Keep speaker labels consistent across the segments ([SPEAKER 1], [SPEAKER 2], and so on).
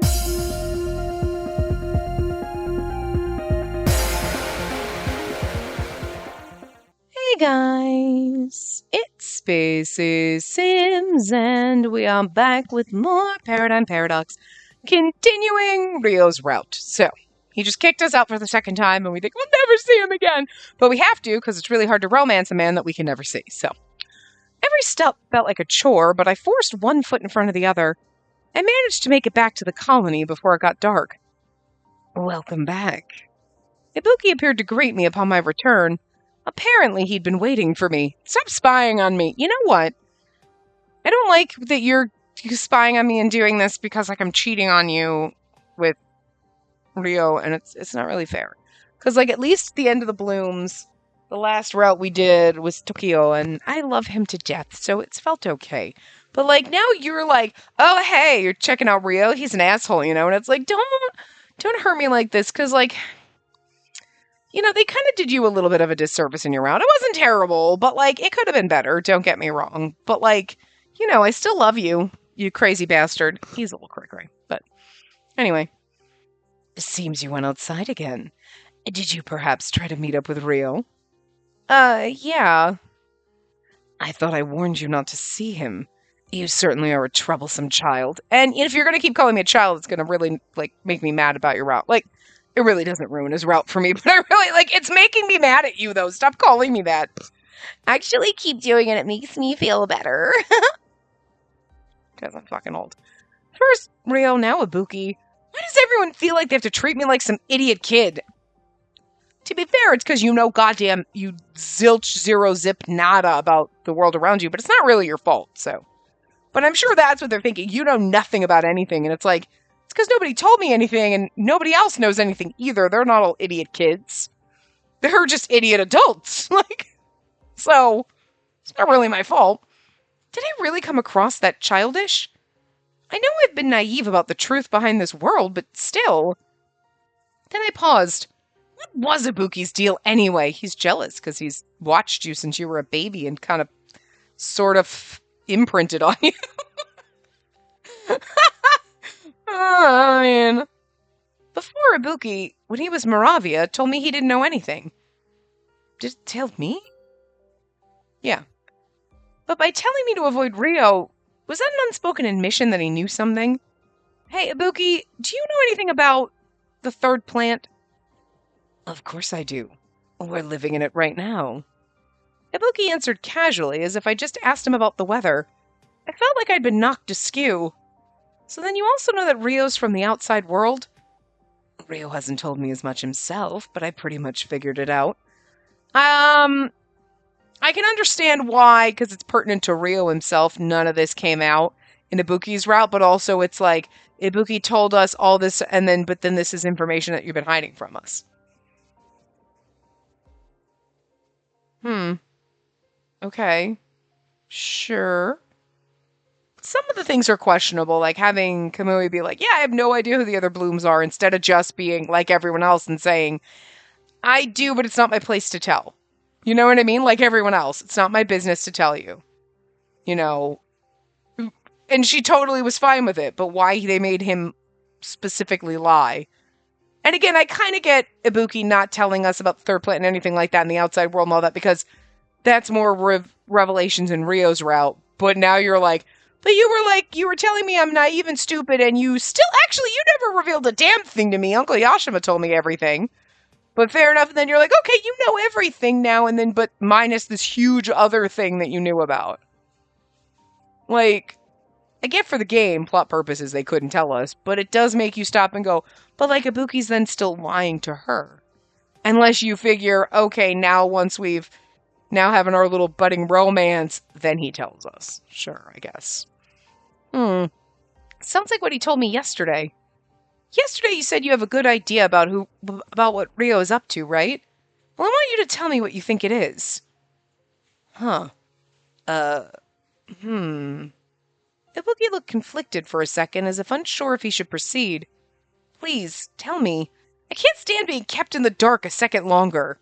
[SPEAKER 1] Hey guys, it's Spaces Sims, and we are back with more Paradigm Paradox, continuing Rio's route. So, he just kicked us out for the second time, and we think we'll never see him again. But we have to, because it's really hard to romance a man that we can never see. So, every step felt like a chore, but I forced one foot in front of the other, and managed to make it back to the colony before it got dark. Welcome back. Ibuki appeared to greet me upon my return. Apparently, he'd been waiting for me. Stop spying on me. You know what? I don't like that you're spying on me and doing this because, like, I'm cheating on you with Rio, and it's not really fair. Because, like, at least at the end of the Blooms, the last route we did was Tokyo, and I love him to death, so it's felt okay. But, like, now you're like, oh, hey, you're checking out Rio? He's an asshole, you know? And it's like, don't hurt me like this, because, like... You know, they kind of did you a little bit of a disservice in your round. It wasn't terrible, but, like, it could have been better. Don't get me wrong. But, like, you know, I still love you, you crazy bastard. He's a little cray-cray. But anyway. Seems you went outside again. Did you perhaps try to meet up with Rio? Yeah. I thought I warned you not to see him. You certainly are a troublesome child. And if you're going to keep calling me a child, it's going to really, like, make me mad about your route. Like, it really doesn't ruin his route for me, but I really, like, it's making me mad at you, though. Stop calling me that. Actually, keep doing it. It makes me feel better. Because I'm fucking old. First Rio, now Ibuki. Why does everyone feel like they have to treat me like some idiot kid? To be fair, it's because you know goddamn you zilch zero zip nada about the world around you, but it's not really your fault, so. But I'm sure that's what they're thinking. You know nothing about anything, and it's like, it's because nobody told me anything, and nobody else knows anything either. They're not all idiot kids. They're just idiot adults. Like, so, it's not really my fault. Did I really come across that childish? I know I've been naive about the truth behind this world, but still. Then I paused. What was Ibuki's deal anyway? He's jealous because he's watched you since you were a baby and kind of, sort of, imprinted on you. I mean, before Ibuki, when he was Moravia, told me he didn't know anything. Just tell me? Yeah. But by telling me to avoid Rio, was that an unspoken admission that he knew something? Hey, Ibuki, do you know anything about the third plant? Of course I do. We're living in it right now. Ibuki answered casually, as if I just asked him about the weather. I felt like I'd been knocked askew. So then you also know that Rio's from the outside world? Rio hasn't told me as much himself, but I pretty much figured it out. I can understand why, because it's pertinent to Rio himself, none of this came out in Ibuki's route, but also it's like, Ibuki told us all this, but then this is information that you've been hiding from us. Okay. Sure. Some of the things are questionable, like having Kamui be like, yeah, I have no idea who the other Blooms are, instead of just being like everyone else and saying, I do, but it's not my place to tell. You know what I mean? Like everyone else. It's not my business to tell you. You know? And she totally was fine with it, but why they made him specifically lie. And again, I kind of get Ibuki not telling us about the third plant and anything like that in the outside world and all that, because that's more revelations in Rio's route. But now you're like, but you were telling me I'm naive and stupid, and you never revealed a damn thing to me. Uncle Yashima told me everything. But fair enough, and then you're like, okay, you know everything now, and then, but minus this huge other thing that you knew about. Like, I get for the game, plot purposes, they couldn't tell us, but it does make you stop and go, but like, Ibuki's then still lying to her. Unless you figure, okay, now once we've now having our little budding romance, then he tells us. Sure, I guess. Sounds like what he told me yesterday. Yesterday you said you have a good idea about what Rio is up to, right? Well, I want you to tell me what you think it is. Huh. Ibuki looked conflicted for a second, as if unsure if he should proceed. Please, tell me. I can't stand being kept in the dark a second longer.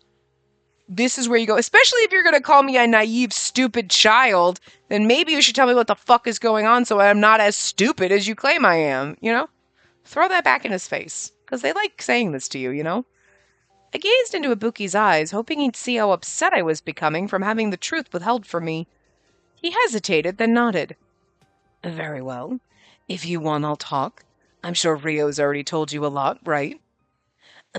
[SPEAKER 1] This is where you go, especially if you're going to call me a naive, stupid child, then maybe you should tell me what the fuck is going on so I'm not as stupid as you claim I am, you know? Throw that back in his face, because they like saying this to you, you know? I gazed into Ibuki's eyes, hoping he'd see how upset I was becoming from having the truth withheld from me. He hesitated, then nodded. Very well. If you want, I'll talk. I'm sure Ryo's already told you a lot, right?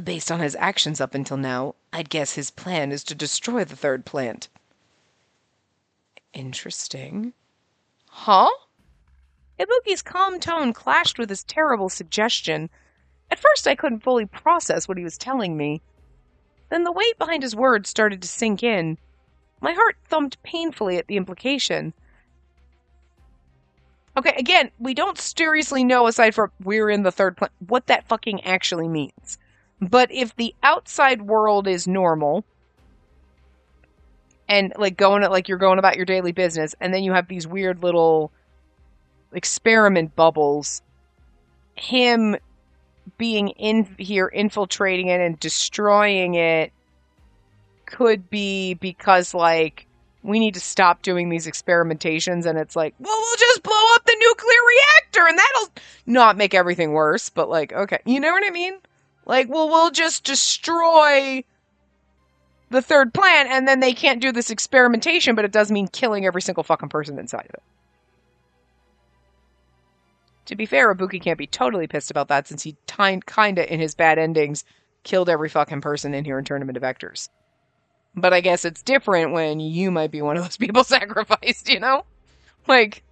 [SPEAKER 1] Based on his actions up until now, I'd guess his plan is to destroy the third plant. Interesting. Huh? Ibuki's calm tone clashed with his terrible suggestion. At first I couldn't fully process what he was telling me. Then the weight behind his words started to sink in. My heart thumped painfully at the implication. Okay, again, we don't seriously know, aside from we're in the third plant, what that fucking actually means. But if the outside world is normal, and like you're going about your daily business, and then you have these weird little experiment bubbles, him being in here, infiltrating it and destroying it, could be because, like, we need to stop doing these experimentations, and it's like, well, we'll just blow up the nuclear reactor, and that'll not make everything worse, but, like, okay, you know what I mean? Like, well, we'll just destroy the third plant, and then they can't do this experimentation, but it does mean killing every single fucking person inside of it. To be fair, Ibuki can't be totally pissed about that, since he kinda, in his bad endings, killed every fucking person in here and turned them into vectors. But I guess it's different when you might be one of those people sacrificed, you know? Like,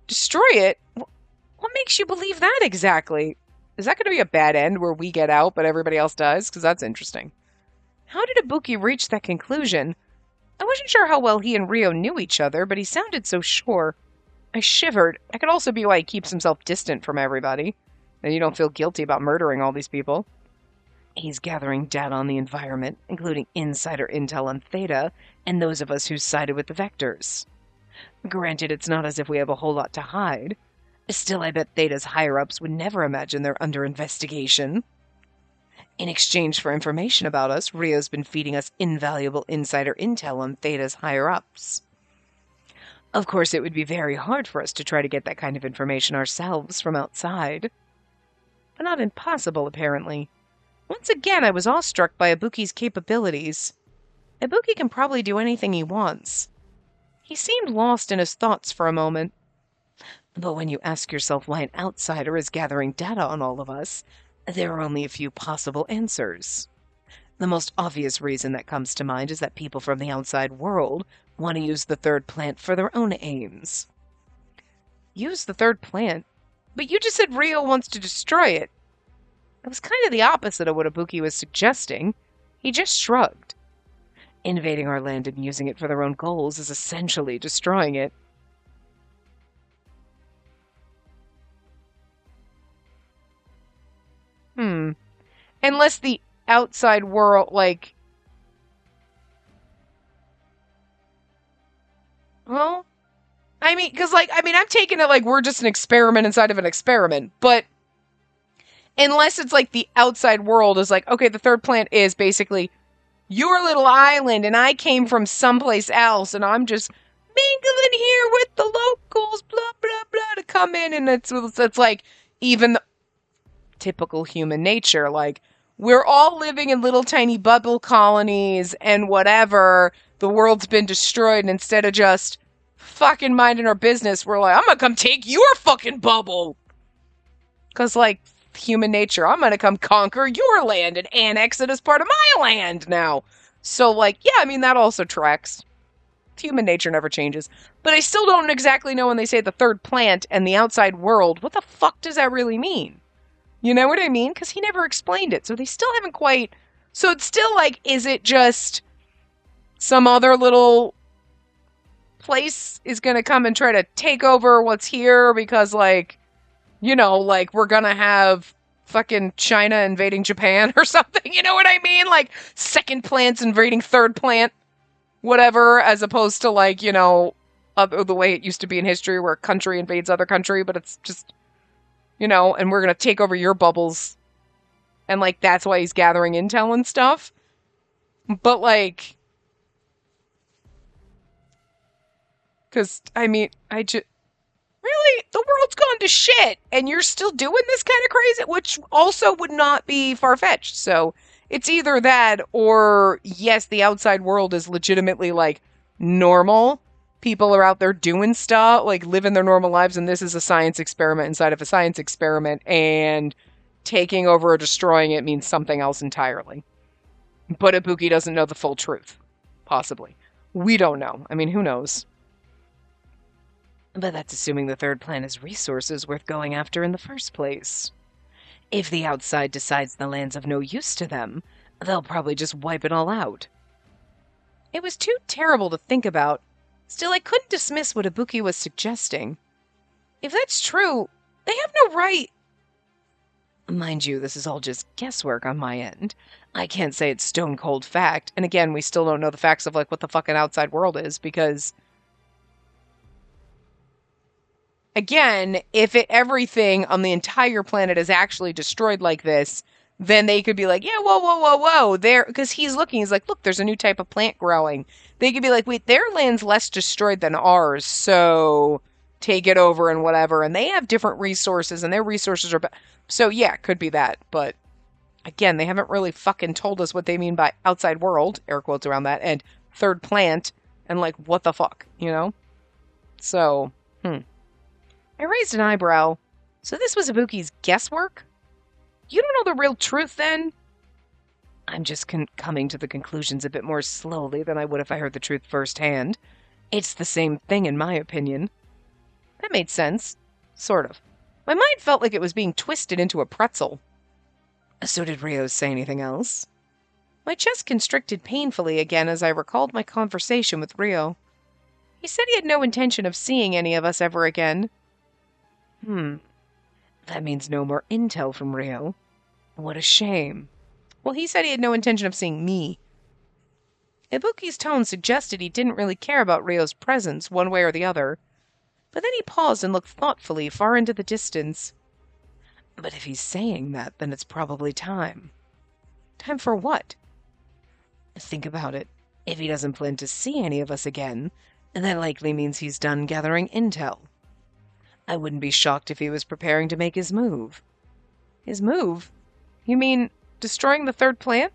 [SPEAKER 1] destroy it? What makes you believe that exactly? Is that going to be a bad end where we get out but everybody else dies? Because that's interesting. How did Ibuki reach that conclusion? I wasn't sure how well he and Ryo knew each other, but he sounded so sure. I shivered. That could also be why he keeps himself distant from everybody. Then you don't feel guilty about murdering all these people. He's gathering data on the environment, including insider intel on Theta, and those of us who sided with the Vectors. Granted, it's not as if we have a whole lot to hide. Still, I bet Theta's higher-ups would never imagine they're under investigation. In exchange for information about us, Ryo's been feeding us invaluable insider intel on Theta's higher-ups. Of course, it would be very hard for us to try to get that kind of information ourselves from outside. But not impossible, apparently. Once again, I was awestruck by Ibuki's capabilities. Ibuki can probably do anything he wants. He seemed lost in his thoughts for a moment. But when you ask yourself why an outsider is gathering data on all of us, there are only a few possible answers. The most obvious reason that comes to mind is that people from the outside world want to use the third plant for their own aims. Use the third plant? But you just said Ryo wants to destroy it. It was kind of the opposite of what Ibuki was suggesting. He just shrugged. Invading our land and using it for their own goals is essentially destroying it. Unless the outside world, like... Well, I mean, because, like, I'm taking it like we're just an experiment inside of an experiment, but unless it's like the outside world is like, okay, the third plant is basically your little island, and I came from someplace else, and I'm just mingling here with the locals, blah, blah, blah, to come in, and it's like, even typical human nature, like, we're all living in little tiny bubble colonies, and whatever, the world's been destroyed, and instead of just fucking minding our business, we're like, I'm gonna come take your fucking bubble! Because, like, human nature, I'm gonna come conquer your land and annex it as part of my land now. So, like, yeah, I mean, that also tracks. Human nature never changes. But I still don't exactly know when they say the third plant and the outside world, what the fuck does that really mean? You know what I mean? Because he never explained it, so they still haven't quite... So it's still like, is it just some other little place is gonna come and try to take over what's here because, like, you know, like, we're gonna have fucking China invading Japan or something, you know what I mean? Like, second plant's invading third plant, whatever, as opposed to, like, you know, the way it used to be in history where a country invades other country, but it's just, you know, and we're gonna take over your bubbles. And, like, that's why he's gathering intel and stuff. But, like... Because, I mean, really, the world's gone to shit, and you're still doing this kind of crazy, which also would not be far-fetched. So it's either that, or yes, the outside world is legitimately like normal. People are out there doing stuff, like living their normal lives, and this is a science experiment inside of a science experiment, and taking over or destroying it means something else entirely. But Ibuki doesn't know the full truth. Possibly. We don't know. I mean, who knows? But that's assuming the third plan has resources worth going after in the first place. If the outside decides the land's of no use to them, they'll probably just wipe it all out. It was too terrible to think about. Still, I couldn't dismiss what Ibuki was suggesting. If that's true, they have no right. Mind you, this is all just guesswork on my end. I can't say it's stone cold fact, and again, we still don't know the facts of like what the fucking outside world is, because again, if everything on the entire planet is actually destroyed like this, then they could be like, yeah, whoa, whoa, whoa, whoa, there, because he's like, look, there's a new type of plant growing. They could be like, wait, their land's less destroyed than ours, so take it over and whatever, and they have different resources, and their resources are so yeah, it could be that, but again, they haven't really fucking told us what they mean by outside world, air quotes around that, and third plant, and like, what the fuck, you know? So, I raised an eyebrow. So this was Ibuki's guesswork? You don't know the real truth, then? I'm just coming to the conclusions a bit more slowly than I would if I heard the truth firsthand. It's the same thing, in my opinion. That made sense. Sort of. My mind felt like it was being twisted into a pretzel. So did Ryo say anything else? My chest constricted painfully again as I recalled my conversation with Ryo. He said he had no intention of seeing any of us ever again. That means no more intel from Ryo. What a shame. Well, he said he had no intention of seeing me. Ibuki's tone suggested he didn't really care about Ryo's presence, one way or the other. But then he paused and looked thoughtfully far into the distance. But if he's saying that, then it's probably time. Time for what? Think about it. If he doesn't plan to see any of us again, that likely means he's done gathering intel. I wouldn't be shocked if he was preparing to make his move. His move? You mean destroying the third plant?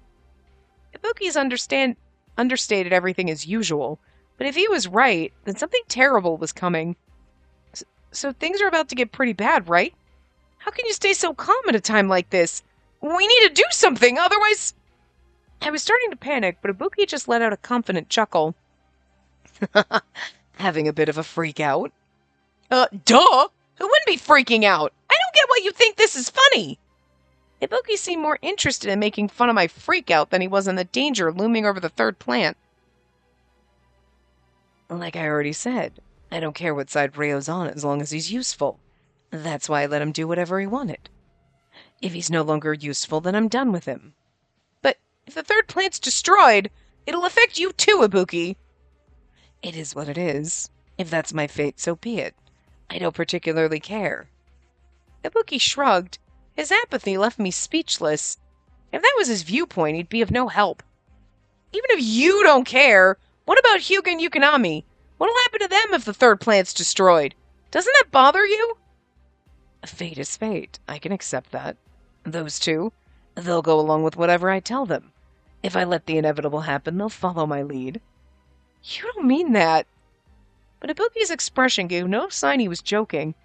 [SPEAKER 1] Ibuki's understated everything as usual, but if he was right, then something terrible was coming. So things are about to get pretty bad, right? How can you stay so calm at a time like this? We need to do something, otherwise... I was starting to panic, but Ibuki just let out a confident chuckle. Having a bit of a freak out? Duh! Who wouldn't be freaking out? I don't get why you think this is funny! Ibuki seemed more interested in making fun of my freak out than he was in the danger looming over the third plant. Like I already said, I don't care what side Ryo's on as long as he's useful. That's why I let him do whatever he wanted. If he's no longer useful, then I'm done with him. But if the third plant's destroyed, it'll affect you too, Ibuki. It is what it is. If that's my fate, so be it. I don't particularly care. Ibuki shrugged. His apathy left me speechless. If that was his viewpoint, he'd be of no help. Even if you don't care, what about Hyuga and Yukonami? What'll happen to them if the third plant's destroyed? Doesn't that bother you? Fate is fate. I can accept that. Those two, they'll go along with whatever I tell them. If I let the inevitable happen, they'll follow my lead. You don't mean that. But Ibuki's expression gave no sign he was joking.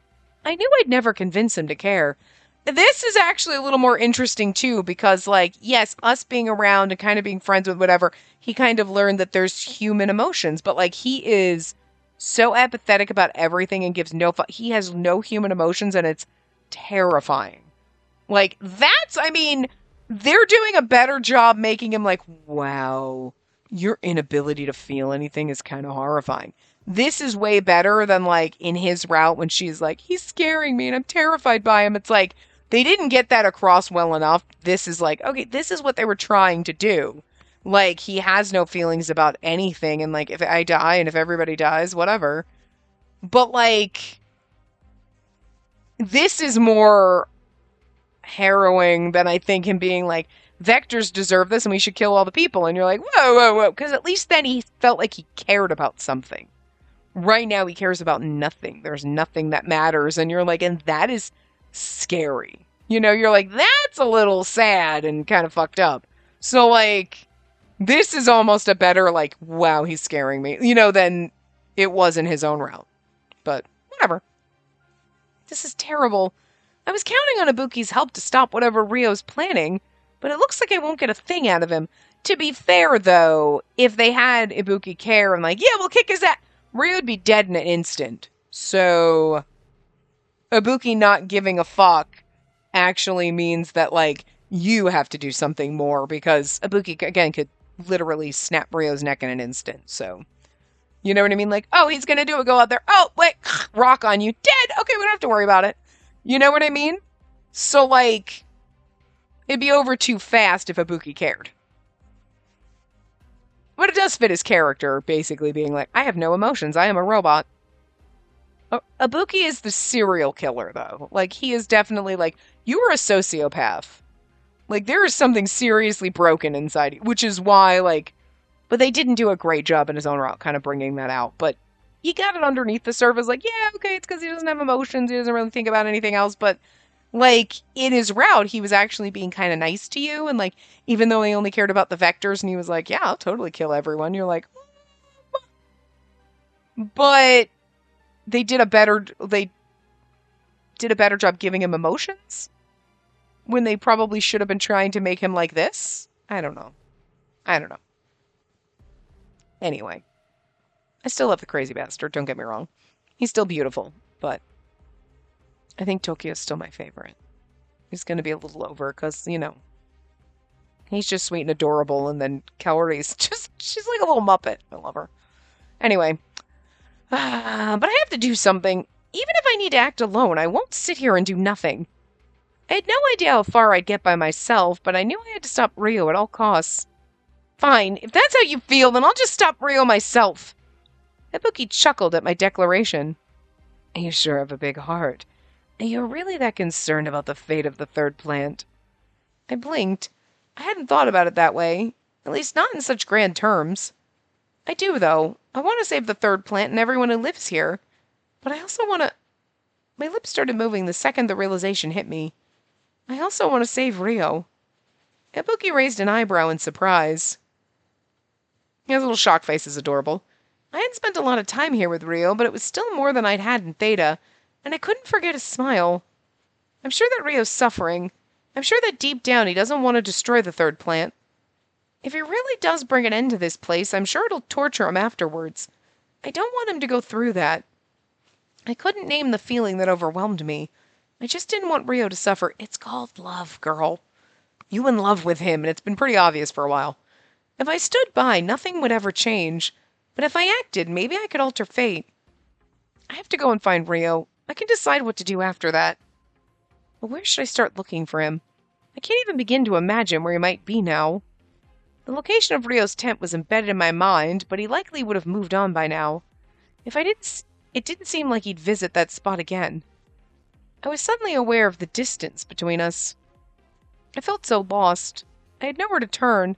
[SPEAKER 1] I knew I'd never convince him to care. This is actually a little more interesting, too, because, like, yes, us being around and kind of being friends with whatever, he kind of learned that there's human emotions, but, like, he is so apathetic about everything and gives no he has no human emotions, and it's terrifying. Like, I mean, they're doing a better job making him like, wow, your inability to feel anything is kind of horrifying. This is way better than, like, in his route when she's like, he's scaring me and I'm terrified by him. It's like, they didn't get that across well enough. This is like, okay, this is what they were trying to do. Like, he has no feelings about anything, and, like, if I die and if everybody dies, whatever. But, like, this is more harrowing than I think him being like, Vectors deserve this and we should kill all the people. And you're like, whoa, whoa, whoa. Because at least then he felt like he cared about something. right now he cares about nothing. There's nothing that matters. And you're like, and that is scary. You know, you're like, that's a little sad and kind of fucked up. So, like, this is almost a better, like, wow, he's scaring me, you know, than it was in his own route. But, whatever. This is terrible. I was counting on Ibuki's help to stop whatever Ryo's planning, but it looks like I won't get a thing out of him. To be fair, though, if they had Ibuki care and like, yeah, we'll kick his ass, Ryo would be dead in an instant. So, Ibuki not giving a fuck actually means that, like, you have to do something more, because Ibuki, again, could literally snap Ryo's neck in an instant, so... You know what I mean? Like, oh, he's gonna do it, go out there, oh, wait, rock on you, dead! Okay, we don't have to worry about it. You know what I mean? So, like, it'd be over too fast if Ibuki cared. But it does fit his character, basically being like, I have no emotions, I am a robot. Ibuki is the serial killer, though. Like, he is definitely, like, you are a sociopath. Like, there is something seriously broken inside you, which is why, like, but they didn't do a great job in his own route kind of bringing that out. But you got it underneath the surface, like, yeah, okay, it's because he doesn't have emotions, he doesn't really think about anything else, but, like, in his route, he was actually being kind of nice to you, and, like, even though he only cared about the vectors, and he was like, yeah, I'll totally kill everyone, you're like, but they did a better job giving him emotions when they probably should have been trying to make him like this. I don't know. Anyway, I still love the crazy bastard, don't get me wrong. He's still beautiful, but I think Tokyo's still my favorite. He's going to be a little over because, you know, he's just sweet and adorable, and then Kaori's just, she's like a little muppet. I love her. Anyway, but I have to do something. Even if I need to act alone, I won't sit here and do nothing. I had no idea how far I'd get by myself, but I knew I had to stop Ryo at all costs. Fine, if that's how you feel, then I'll just stop Ryo myself. Ibuki chuckled at my declaration. You sure have a big heart. You're really that concerned about the fate of the third plant? I blinked. I hadn't thought about it that way. At least not in such grand terms. I do, though. I want to save the third plant and everyone who lives here. But I also want to... My lips started moving the second the realization hit me. I also want to save Ryo. Ibuki raised an eyebrow in surprise. His little shock face is adorable. I hadn't spent a lot of time here with Ryo, but it was still more than I'd had in Theta, and I couldn't forget his smile. I'm sure that Ryo's suffering. I'm sure that deep down he doesn't want to destroy the third plant. If he really does bring an end to this place, I'm sure it'll torture him afterwards. I don't want him to go through that. I couldn't name the feeling that overwhelmed me. I just didn't want Ryo to suffer. It's called love, girl. You in love with him, and it's been pretty obvious for a while. If I stood by, nothing would ever change. But if I acted, maybe I could alter fate. I have to go and find Ryo. I can decide what to do after that. But where should I start looking for him? I can't even begin to imagine where he might be now. The location of Ryo's tent was embedded in my mind, but he likely would have moved on by now. It didn't seem like he'd visit that spot again. I was suddenly aware of the distance between us. I felt so lost. I had nowhere to turn.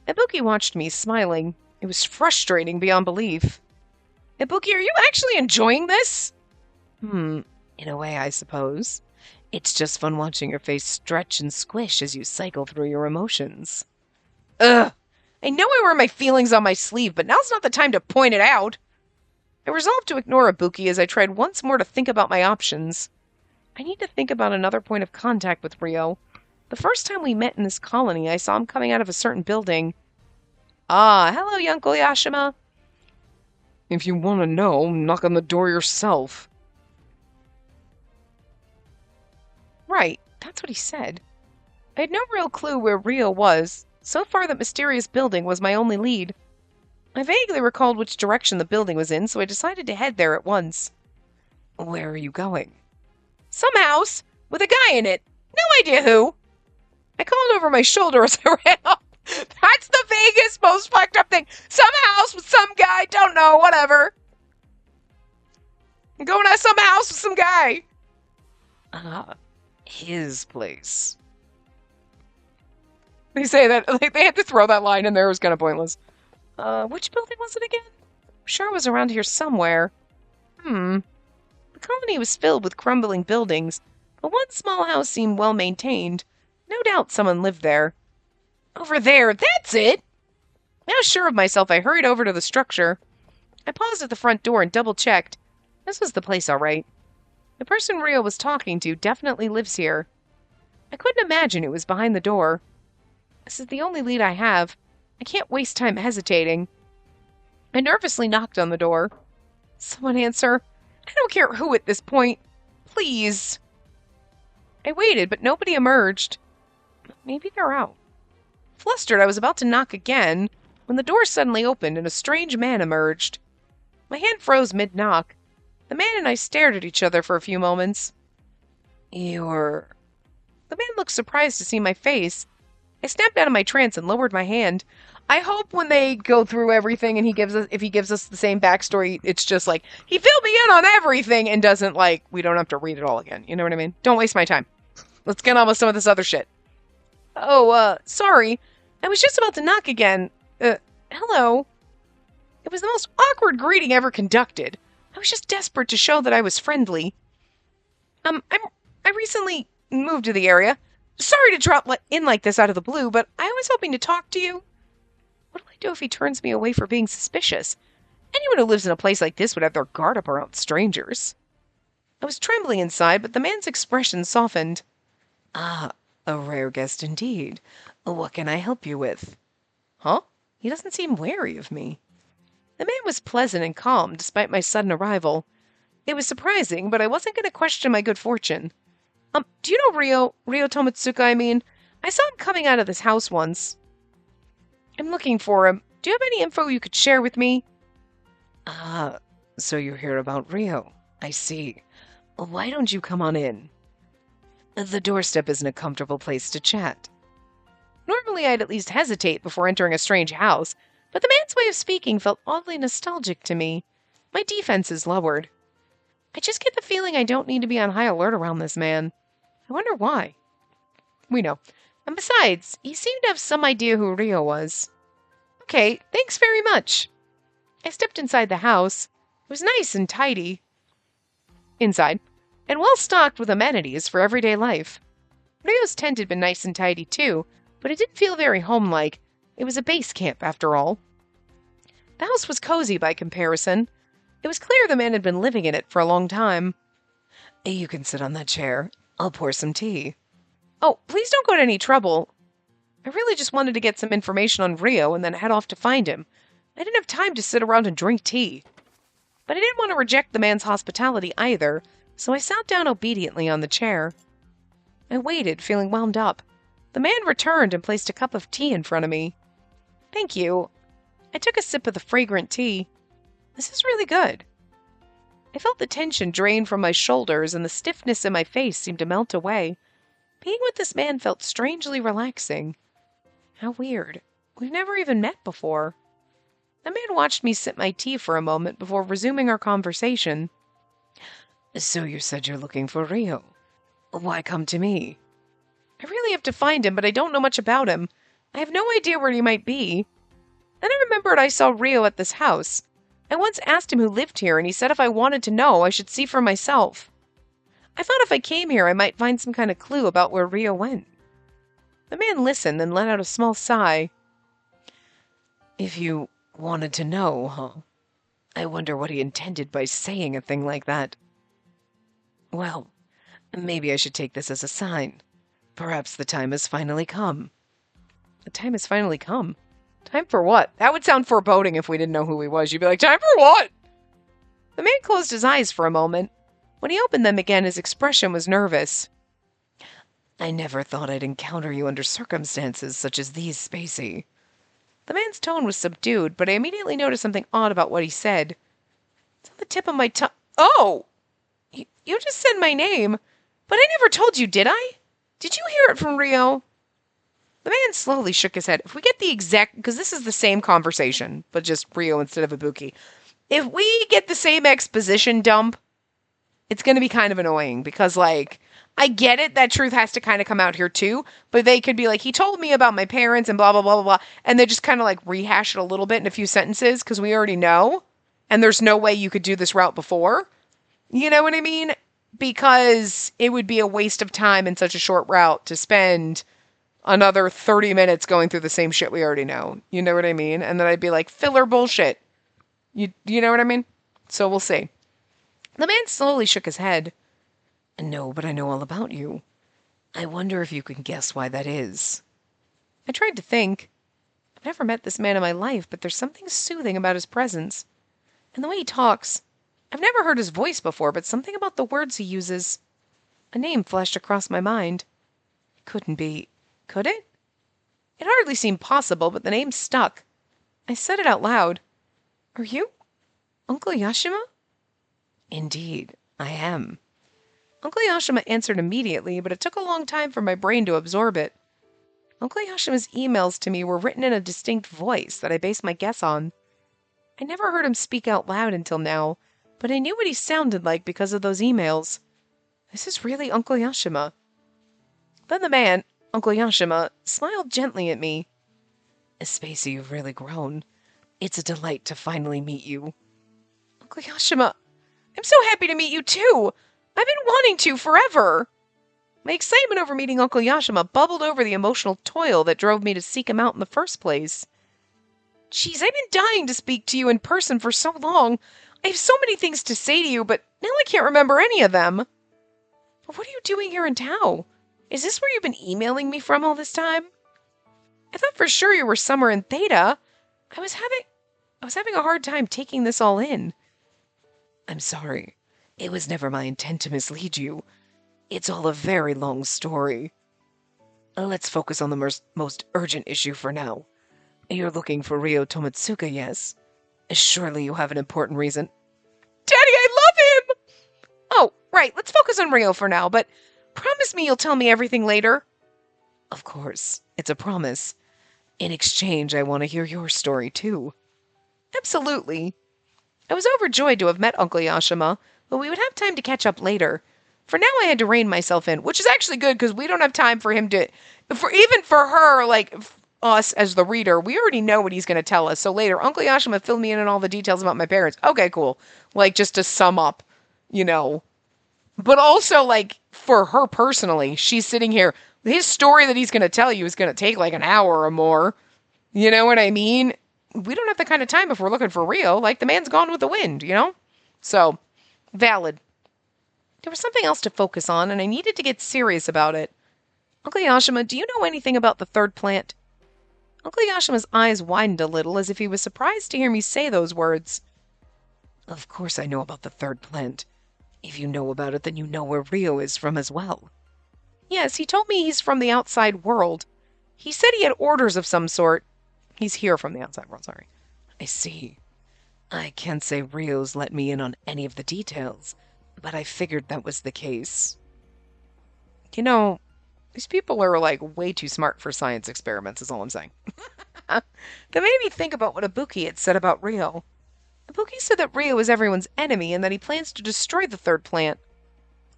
[SPEAKER 1] Ibuki watched me, smiling. It was frustrating beyond belief. Ibuki, are you actually enjoying this? In a way, I suppose. It's just fun watching your face stretch and squish as you cycle through your emotions. Ugh! I know I wear my feelings on my sleeve, but now's not the time to point it out. I resolved to ignore Ibuki as I tried once more to think about my options. I need to think about another point of contact with Ryo. The first time we met in this colony, I saw him coming out of a certain building. Ah, hello, young Yashima. If you want to know, knock on the door yourself. Right, that's what he said. I had no real clue where Ryo was. So far, that mysterious building was my only lead. I vaguely recalled which direction the building was in, so I decided to head there at once. Where are you going? Some house, with a guy in it. No idea who. I called over my shoulder as I ran up. That's the vaguest, most fucked up thing. Some house with some guy, don't know, whatever. I'm going to some house with some guy. His place. They say that, like, they had to throw that line in there. It was kind of pointless. Which building was it again? sure it was around here somewhere. The colony was filled with crumbling buildings, but one small house seemed well maintained. No doubt someone lived there. Over there, that's it! Now sure of myself, I hurried over to the structure. I paused at the front door and double-checked. This was the place, all right. The person Rio was talking to definitely lives here. I couldn't imagine who was behind the door. This is the only lead I have. I can't waste time hesitating. I nervously knocked on the door. Someone answer. I don't care who at this point. Please. I waited, but nobody emerged. Maybe they're out. Flustered, I was about to knock again when the door suddenly opened and a strange man emerged. My hand froze mid-knock. The man and I stared at each other for a few moments. You're... The man looked surprised to see my face. I snapped out of my trance and lowered my hand. I hope when they go through everything and if he gives us the same backstory, it's just like, he filled me in on everything and doesn't we don't have to read it all again. You know what I mean? Don't waste my time. Let's get on with some of this other shit. Oh, sorry. I was just about to knock again. Hello. It was the most awkward greeting ever conducted. I was just desperate to show that I was friendly. I recently moved to the area. Sorry to drop in like this out of the blue, but I was hoping to talk to you. What do I do if he turns me away for being suspicious? Anyone who lives in a place like this would have their guard up around strangers. I was trembling inside, but the man's expression softened. Ah, a rare guest indeed. What can I help you with? Huh? He doesn't seem wary of me. The man was pleasant and calm despite my sudden arrival. It was surprising, but I wasn't going to question my good fortune. Do you know Rio Tomitsuka, I mean? I saw him coming out of this house once. I'm looking for him. Do you have any info you could share with me? Ah, so you're here about Rio. I see. Why don't you come on in? The doorstep isn't a comfortable place to chat. Normally I'd at least hesitate before entering a strange house, but the man's way of speaking felt oddly nostalgic to me. My defenses lowered. I just get the feeling I don't need to be on high alert around this man. I wonder why. We know. And besides, he seemed to have some idea who Rio was. Okay, thanks very much. I stepped inside the house. It was nice and tidy. Inside. And well stocked with amenities for everyday life. Rio's tent had been nice and tidy too, but it didn't feel very home-like. It was a base camp, after all. The house was cozy by comparison. It was clear the man had been living in it for a long time. You can sit on that chair. I'll pour some tea. Oh, please don't go to any trouble. I really just wanted to get some information on Rio and then head off to find him. I didn't have time to sit around and drink tea. But I didn't want to reject the man's hospitality either, so I sat down obediently on the chair. I waited, feeling wound up. The man returned and placed a cup of tea in front of me. Thank you. I took a sip of the fragrant tea. This is really good. I felt the tension drain from my shoulders and the stiffness in my face seemed to melt away. Being with this man felt strangely relaxing. How weird. We've never even met before. The man watched me sip my tea for a moment before resuming our conversation. So you said you're looking for Rio. Why come to me? I really have to find him, but I don't know much about him. I have no idea where he might be. Then I remembered I saw Rio at this house. I once asked him who lived here, and he said if I wanted to know, I should see for myself. I thought if I came here, I might find some kind of clue about where Rio went. The man listened, then let out a small sigh. If you wanted to know, huh? I wonder what he intended by saying a thing like that. Well, maybe I should take this as a sign. Perhaps the time has finally come. The time has finally come? Time for what? That would sound foreboding if we didn't know who he was. You'd be like, time for what? The man closed his eyes for a moment. When he opened them again, his expression was nervous. I never thought I'd encounter you under circumstances such as these, Spacey. The man's tone was subdued, but I immediately noticed something odd about what he said. It's on the tip of my tongue. Oh! You just said my name. But I never told you, did I? Did you hear it from Rio? The man slowly shook his head. If we get the exact... Because this is the same conversation, but just Rio instead of Ibuki. If we get the same exposition dump, it's going to be kind of annoying. Because, I get it, that truth has to kind of come out here too. But they could be like, he told me about my parents and blah, blah, blah, blah, blah. And they just kind of, rehash it a little bit in a few sentences because we already know. and there's no way you could do this route before. You know what I mean? Because it would be a waste of time in such a short route to spend another 30 minutes going through the same shit we already know. You know what I mean? And then I'd be like, filler bullshit. You know what I mean? So we'll see. The man slowly shook his head. No, but I know all about you. I wonder if you can guess why that is. I tried to think. I've never met this man in my life, but there's something soothing about his presence. And the way he talks. I've never heard his voice before, but something about the words he uses. A name flashed across my mind. It couldn't be. Could it? It hardly seemed possible, but the name stuck. I said it out loud. Are you Uncle Yashima? Indeed, I am. Uncle Yashima answered immediately, but it took a long time for my brain to absorb it. Uncle Yashima's emails to me were written in a distinct voice that I based my guess on. I never heard him speak out loud until now, but I knew what he sounded like because of those emails. This is really Uncle Yashima. Then the man, Uncle Yashima, smiled gently at me. Spacey, you've really grown. It's a delight to finally meet you. Uncle Yashima, I'm so happy to meet you too. I've been wanting to forever. My excitement over meeting Uncle Yashima bubbled over the emotional toil that drove me to seek him out in the first place. Geez, I've been dying to speak to you in person for so long. I have so many things to say to you, but now I can't remember any of them. But what are you doing here in Tau? Is this where you've been emailing me from all this time? I thought for sure you were somewhere in Theta. I was having a hard time taking this all in. I'm sorry. It was never my intent to mislead you. It's all a very long story. Let's focus on the most urgent issue for now. You're looking for Ryo Tomatsuka, yes? Surely you have an important reason. Daddy, I love him! Oh, right, let's focus on Ryo for now, but promise me you'll tell me everything later. Of course, it's a promise. In exchange, I want to hear your story, too. Absolutely. I was overjoyed to have met Uncle Yashima, but we would have time to catch up later. For now, I had to rein myself in, which is actually good because we don't have time for him to... Even for her, like us as the reader, we already know what he's going to tell us. So later, Uncle Yashima filled me in on all the details about my parents. Okay, cool. Like, just to sum up, you know. But also, like, for her personally, she's sitting here. His story that he's going to tell you is going to take like an hour or more. You know what I mean? We don't have the kind of time if we're looking for Ryo. Like, the man's gone with the wind, you know? So, valid. There was something else to focus on, and I needed to get serious about it. Uncle Yashima, do you know anything about the third plant? Uncle Yashima's eyes widened a little, as if he was surprised to hear me say those words. Of course I know about the third plant. If you know about it, then you know where Ryo is from as well. Yes, he told me he's from the outside world. He said he had orders of some sort. He's here from the outside world, sorry. I see. I can't say Ryo's let me in on any of the details, but I figured that was the case. You know, these people are, like, way too smart for science experiments, is all I'm saying. That made me think about what Ibuki had said about Ryo. Ibuki said that Ryo is everyone's enemy and that he plans to destroy the third plant.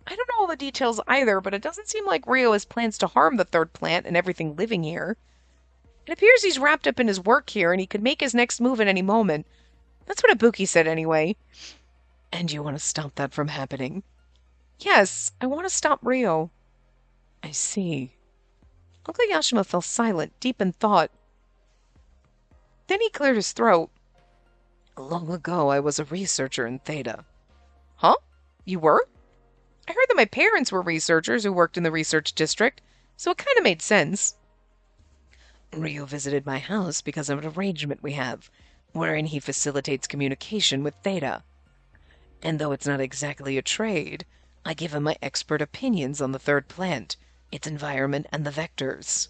[SPEAKER 1] I don't know all the details either, but it doesn't seem like Ryo has plans to harm the third plant and everything living here. It appears he's wrapped up in his work here and he could make his next move at any moment. That's what Ibuki said anyway. And you want to stop that from happening? Yes, I want to stop Ryo. I see. Uncle Yashima fell silent, deep in thought. Then he cleared his throat. Long ago, I was a researcher in Theta. Huh? You were? I heard that my parents were researchers who worked in the research district, so it kind of made sense. Ryo visited my house because of an arrangement we have, wherein he facilitates communication with Theta. And though it's not exactly a trade, I give him my expert opinions on the third plant, its environment, and the vectors.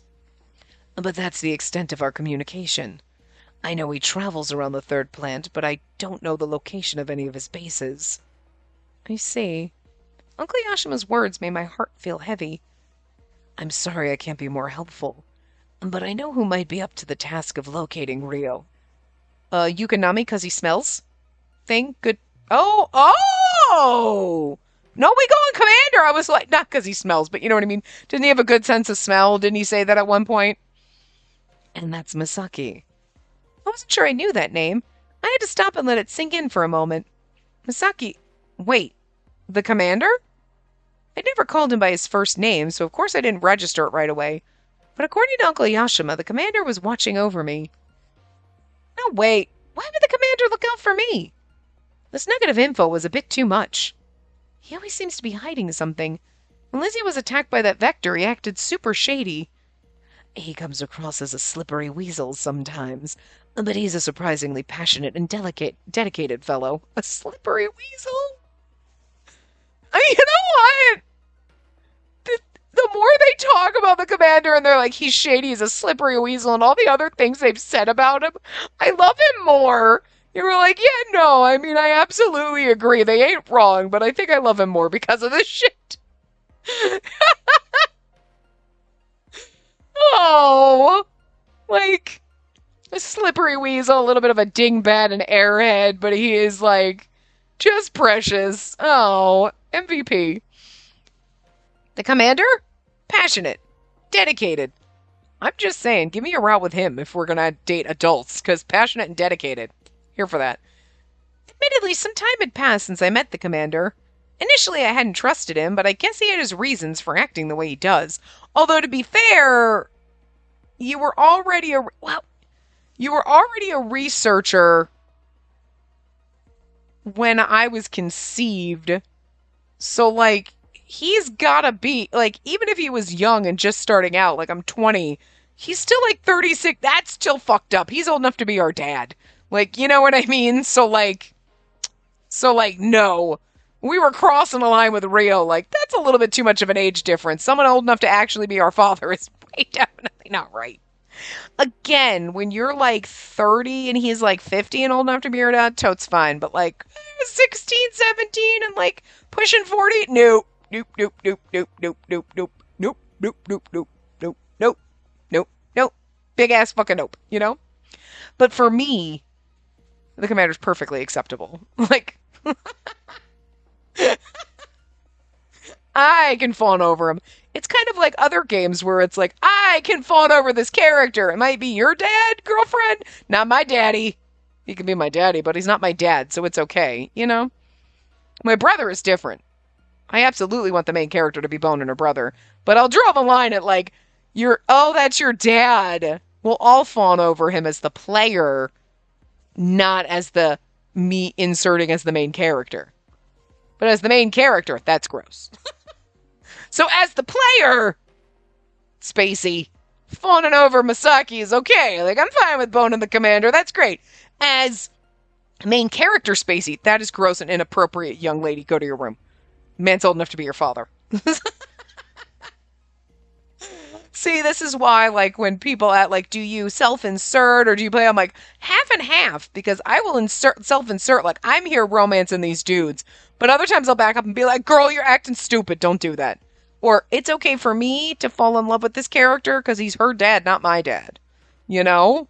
[SPEAKER 1] But that's the extent of our communication. I know he travels around the third plant, but I don't know the location of any of his bases. I see. Uncle Yashima's words made my heart feel heavy. I'm sorry I can't be more helpful, but I know who might be up to the task of locating Ryo. Yukonami, 'cause he smells? Thing? Good. Oh! No, we go on Commander! I was like, not 'cause he smells, but you know what I mean? Didn't he have a good sense of smell? Didn't he say that at one point? And that's Misaki. I wasn't sure I knew that name. I had to stop and let it sink in for a moment. Misaki, wait, the commander? I'd never called him by his first name, so of course I didn't register it right away. But according to Uncle Yashima, the commander was watching over me. No, wait, why would the commander look out for me? This nugget of info was a bit too much. He always seems to be hiding something. When Lizzie was attacked by that vector, he acted super shady. He comes across as a slippery weasel sometimes, but he's a surprisingly passionate and dedicated fellow. A slippery weasel? You know what? The more they talk about the commander and they're like, he's shady, he's a slippery weasel, and all the other things they've said about him, I love him more. You were like, yeah, no, I mean, I absolutely agree. They ain't wrong, but I think I love him more because of this shit. Oh, like a slippery weasel, a little bit of a dingbat and airhead, but he is like just precious. Oh, MVP. The commander? Passionate. Dedicated. I'm just saying, give me a route with him if we're gonna date adults, because passionate and dedicated. Here for that. Admittedly, some time had passed since I met the commander. Initially, I hadn't trusted him, but I guess he had his reasons for acting the way he does. Although, to be fair, you were already a researcher when I was conceived. So, like, he's gotta be, like, even if he was young and just starting out, like, I'm 20, he's still, like, 36. That's still fucked up. He's old enough to be our dad. Like, you know what I mean? So, no. We were crossing the line with Rio. Like, that's a little bit too much of an age difference. Someone old enough to actually be our father is way definitely not right. Again, when you're like 30 and he's like 50 and old enough to be your dad, totes fine. But like 16, 17 and like pushing 40, nope. Nope, nope, nope, nope, nope, nope, nope, nope, nope, nope, nope, nope, nope, nope, nope. Big ass fucking nope, you know? But for me, the commander's perfectly acceptable. Like, I can fawn over him. It's kind of like other games where it's like, I can fawn over this character. It might be your dad, girlfriend, not my daddy. He can be my daddy, but he's not my dad, so it's okay, you know? My brother is different. I absolutely want the main character to be boning her brother, but I'll draw the line at like, that's your dad. We'll all fawn over him as the player, not as me inserting as the main character. But as the main character, that's gross. So as the player, Spacey, fawning over Misaki is okay. Like, I'm fine with boning the commander. That's great. As main character Spacey, that is gross and inappropriate, young lady. Go to your room. Man's old enough to be your father. See, this is why, like, when people at, like, do you self-insert or do you play? I'm like, half and half, because I will self-insert, like, I'm here romancing these dudes. But other times I'll back up and be like, girl, you're acting stupid. Don't do that. Or it's okay for me to fall in love with this character because he's her dad, not my dad. You know?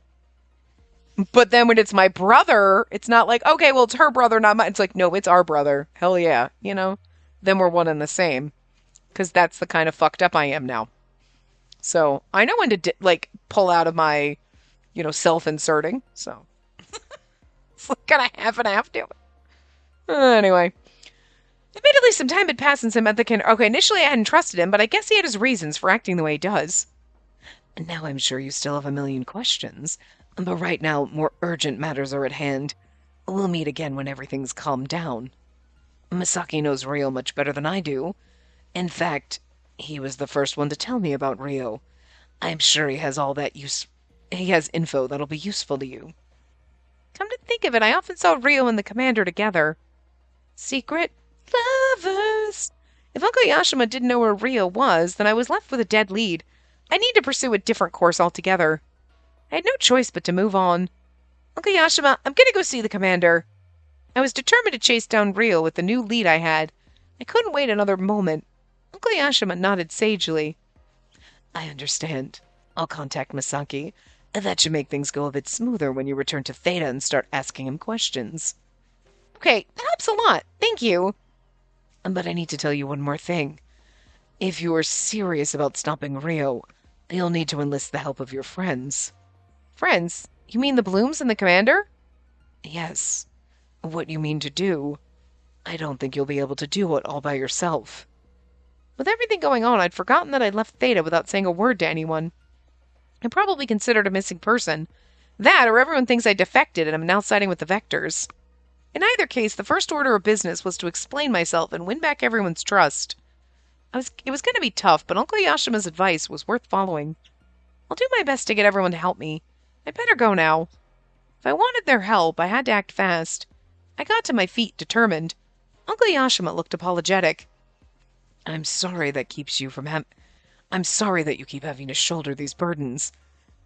[SPEAKER 1] But then when it's my brother, it's not like, okay, well, it's her brother, not mine. It's like, no, it's our brother. Hell yeah. You know? Then we're one and the same. Because that's the kind of fucked up I am now. So I know when to, pull out of my, self-inserting. So it's like, kind of half and half do it. Anyway. Admittedly, some time had passed since I met the kid. Okay, initially I hadn't trusted him, but I guess he had his reasons for acting the way he does. And now I'm sure you still have a million questions. But right now, more urgent matters are at hand. We'll meet again when everything's calmed down. Misaki knows Rio much better than I do. In fact, he was the first one to tell me about Rio. I'm sure he has he has info that'll be useful to you. Come to think of it, I often saw Rio and the commander together. Secret lovers. If Uncle Yashima didn't know where Rio was, then I was left with a dead lead. I need to pursue a different course altogether. I had no choice but to move on. Uncle Yashima, I'm going to go see the commander. I was determined to chase down Rio with the new lead I had. I couldn't wait another moment. Uncle Yashima nodded sagely. I understand. I'll contact Misaki. That should make things go a bit smoother when you return to Theta and start asking him questions. Okay, that helps a lot. Thank you. But I need to tell you one more thing. If you are serious about stopping Rio, you'll need to enlist the help of your friends. Friends? You mean the Blooms and the commander? Yes, what you mean to do, I don't think you'll be able to do it all by yourself. With everything going on, I'd forgotten that I'd left Theta without saying a word to anyone. I'm probably considered a missing person. That, or everyone thinks I defected and I'm now siding with the Vectors. In either case, the first order of business was to explain myself and win back everyone's trust. It was going to be tough, but Uncle Yashima's advice was worth following. I'll do my best to get everyone to help me. I'd better go now. If I wanted their help, I had to act fast. I got to my feet, determined. Uncle Yashima looked apologetic. I'm sorry that you keep having to shoulder these burdens.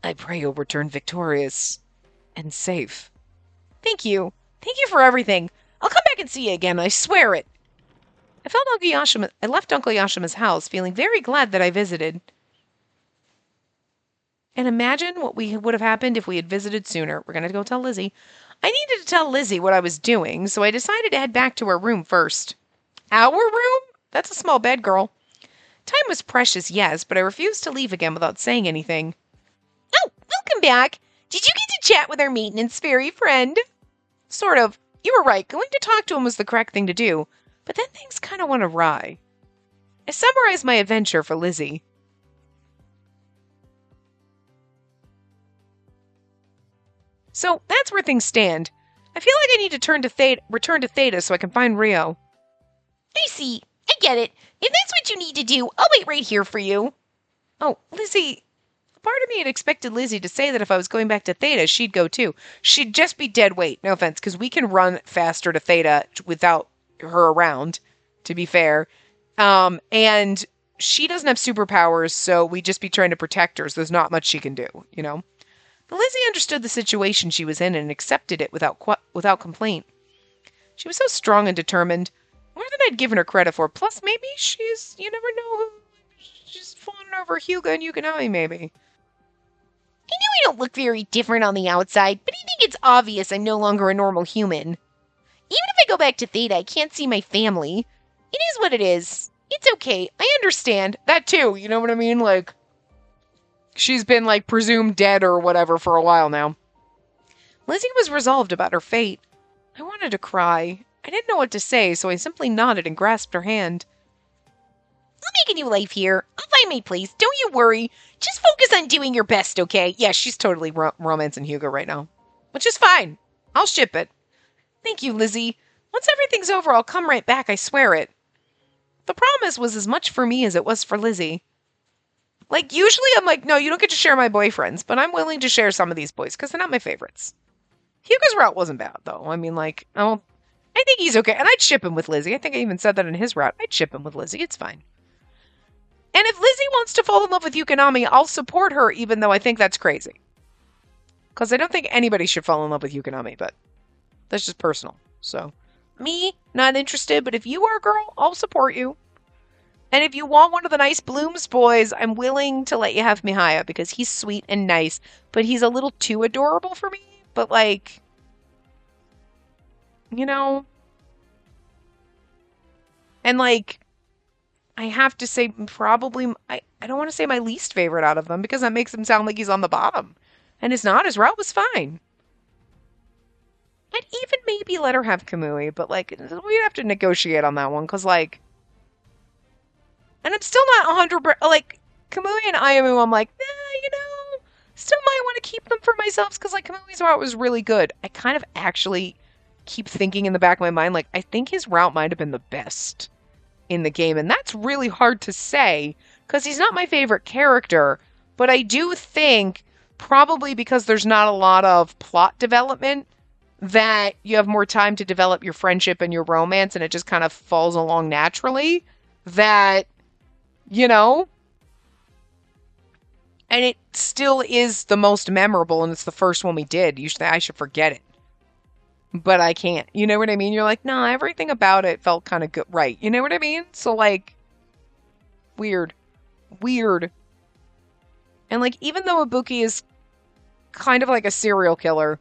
[SPEAKER 1] I pray you'll return victorious and safe. Thank you. Thank you for everything. I'll come back and see you again, I swear it. I left Uncle Yashima's house, feeling very glad that I visited. And imagine what would have happened if we had visited sooner. We're going to go tell Lizzie. I needed to tell Lizzie what I was doing, so I decided to head back to her room first. Our room? That's a small bed, girl. Time was precious, yes, but I refused to leave again without saying anything. Oh, welcome back. Did you get to chat with our maintenance fairy friend? Sort of. You were right. Going to talk to him was the correct thing to do. But then things kind of went awry. I summarized my adventure for Lizzie. So that's where things stand. I feel like I need to return to Theta so I can find Rio. I see. I get it. If that's what you need to do, I'll wait right here for you. Oh, Lizzie. Part of me had expected Lizzie to say that if I was going back to Theta, she'd go too. She'd just be dead weight. No offense, because we can run faster to Theta without her around, to be fair. And she doesn't have superpowers, so we'd just be trying to protect her, so there's not much she can do, you know? But Lizzie understood the situation she was in and accepted it without complaint. She was so strong and determined, more than I'd given her credit for. Plus, maybe you never know who, she's fawning over Hyuga and Yukonami, maybe. I know I don't look very different on the outside, but I think it's obvious I'm no longer a normal human. Even if I go back to Theta, I can't see my family. It is what it is. It's okay. I understand. That too, you know what I mean? Like, she's been, like, presumed dead or whatever for a while now. Lizzie was resolved about her fate. I wanted to cry. I didn't know what to say, so I simply nodded and grasped her hand. I'll make a new life here. I'll find my place. Don't you worry. Just focus on doing your best, okay? Yeah, she's totally romancing Hyuga right now. Which is fine. I'll ship it. Thank you, Lizzie. Once everything's over, I'll come right back, I swear it. The promise was as much for me as it was for Lizzie. Like, usually I'm like, no, you don't get to share my boyfriends, but I'm willing to share some of these boys, because they're not my favorites. Hyuga's route wasn't bad, though. I mean, like, I think he's okay, and I'd ship him with Lizzie. I think I even said that in his route. I'd ship him with Lizzie. It's fine. And if Lizzie wants to fall in love with Yukonami, I'll support her, even though I think that's crazy. Because I don't think anybody should fall in love with Yukonami, but that's just personal. So, me, not interested, but if you are a girl, I'll support you. And if you want one of the nice Blooms boys, I'm willing to let you have Mihaya, because he's sweet and nice, but he's a little too adorable for me. But, like, you know, and, like, I have to say probably, I don't want to say my least favorite out of them, because that makes him sound like he's on the bottom. And it's not. His route was fine. I'd even maybe let her have Kamui, but, like, we'd have to negotiate on that one, because, like, and I'm still not 100%, like, Kamui and Ayamu, I'm like, you know, still might want to keep them for myself, because, like, Kamui's route was really good. I kind of actually keep thinking in the back of my mind, like, I think his route might have been the best in the game, and that's really hard to say, because he's not my favorite character, but I do think, probably because there's not a lot of plot development, that you have more time to develop your friendship and your romance, and it just kind of falls along naturally, that, you know, and it still is the most memorable, and it's the first one we did. Usually I should forget it, but I can't. You know what I mean? You're like, nah, everything about it felt kind of good, right? You know what I mean? So, like, weird. And, like, even though Ibuki is kind of like a serial killer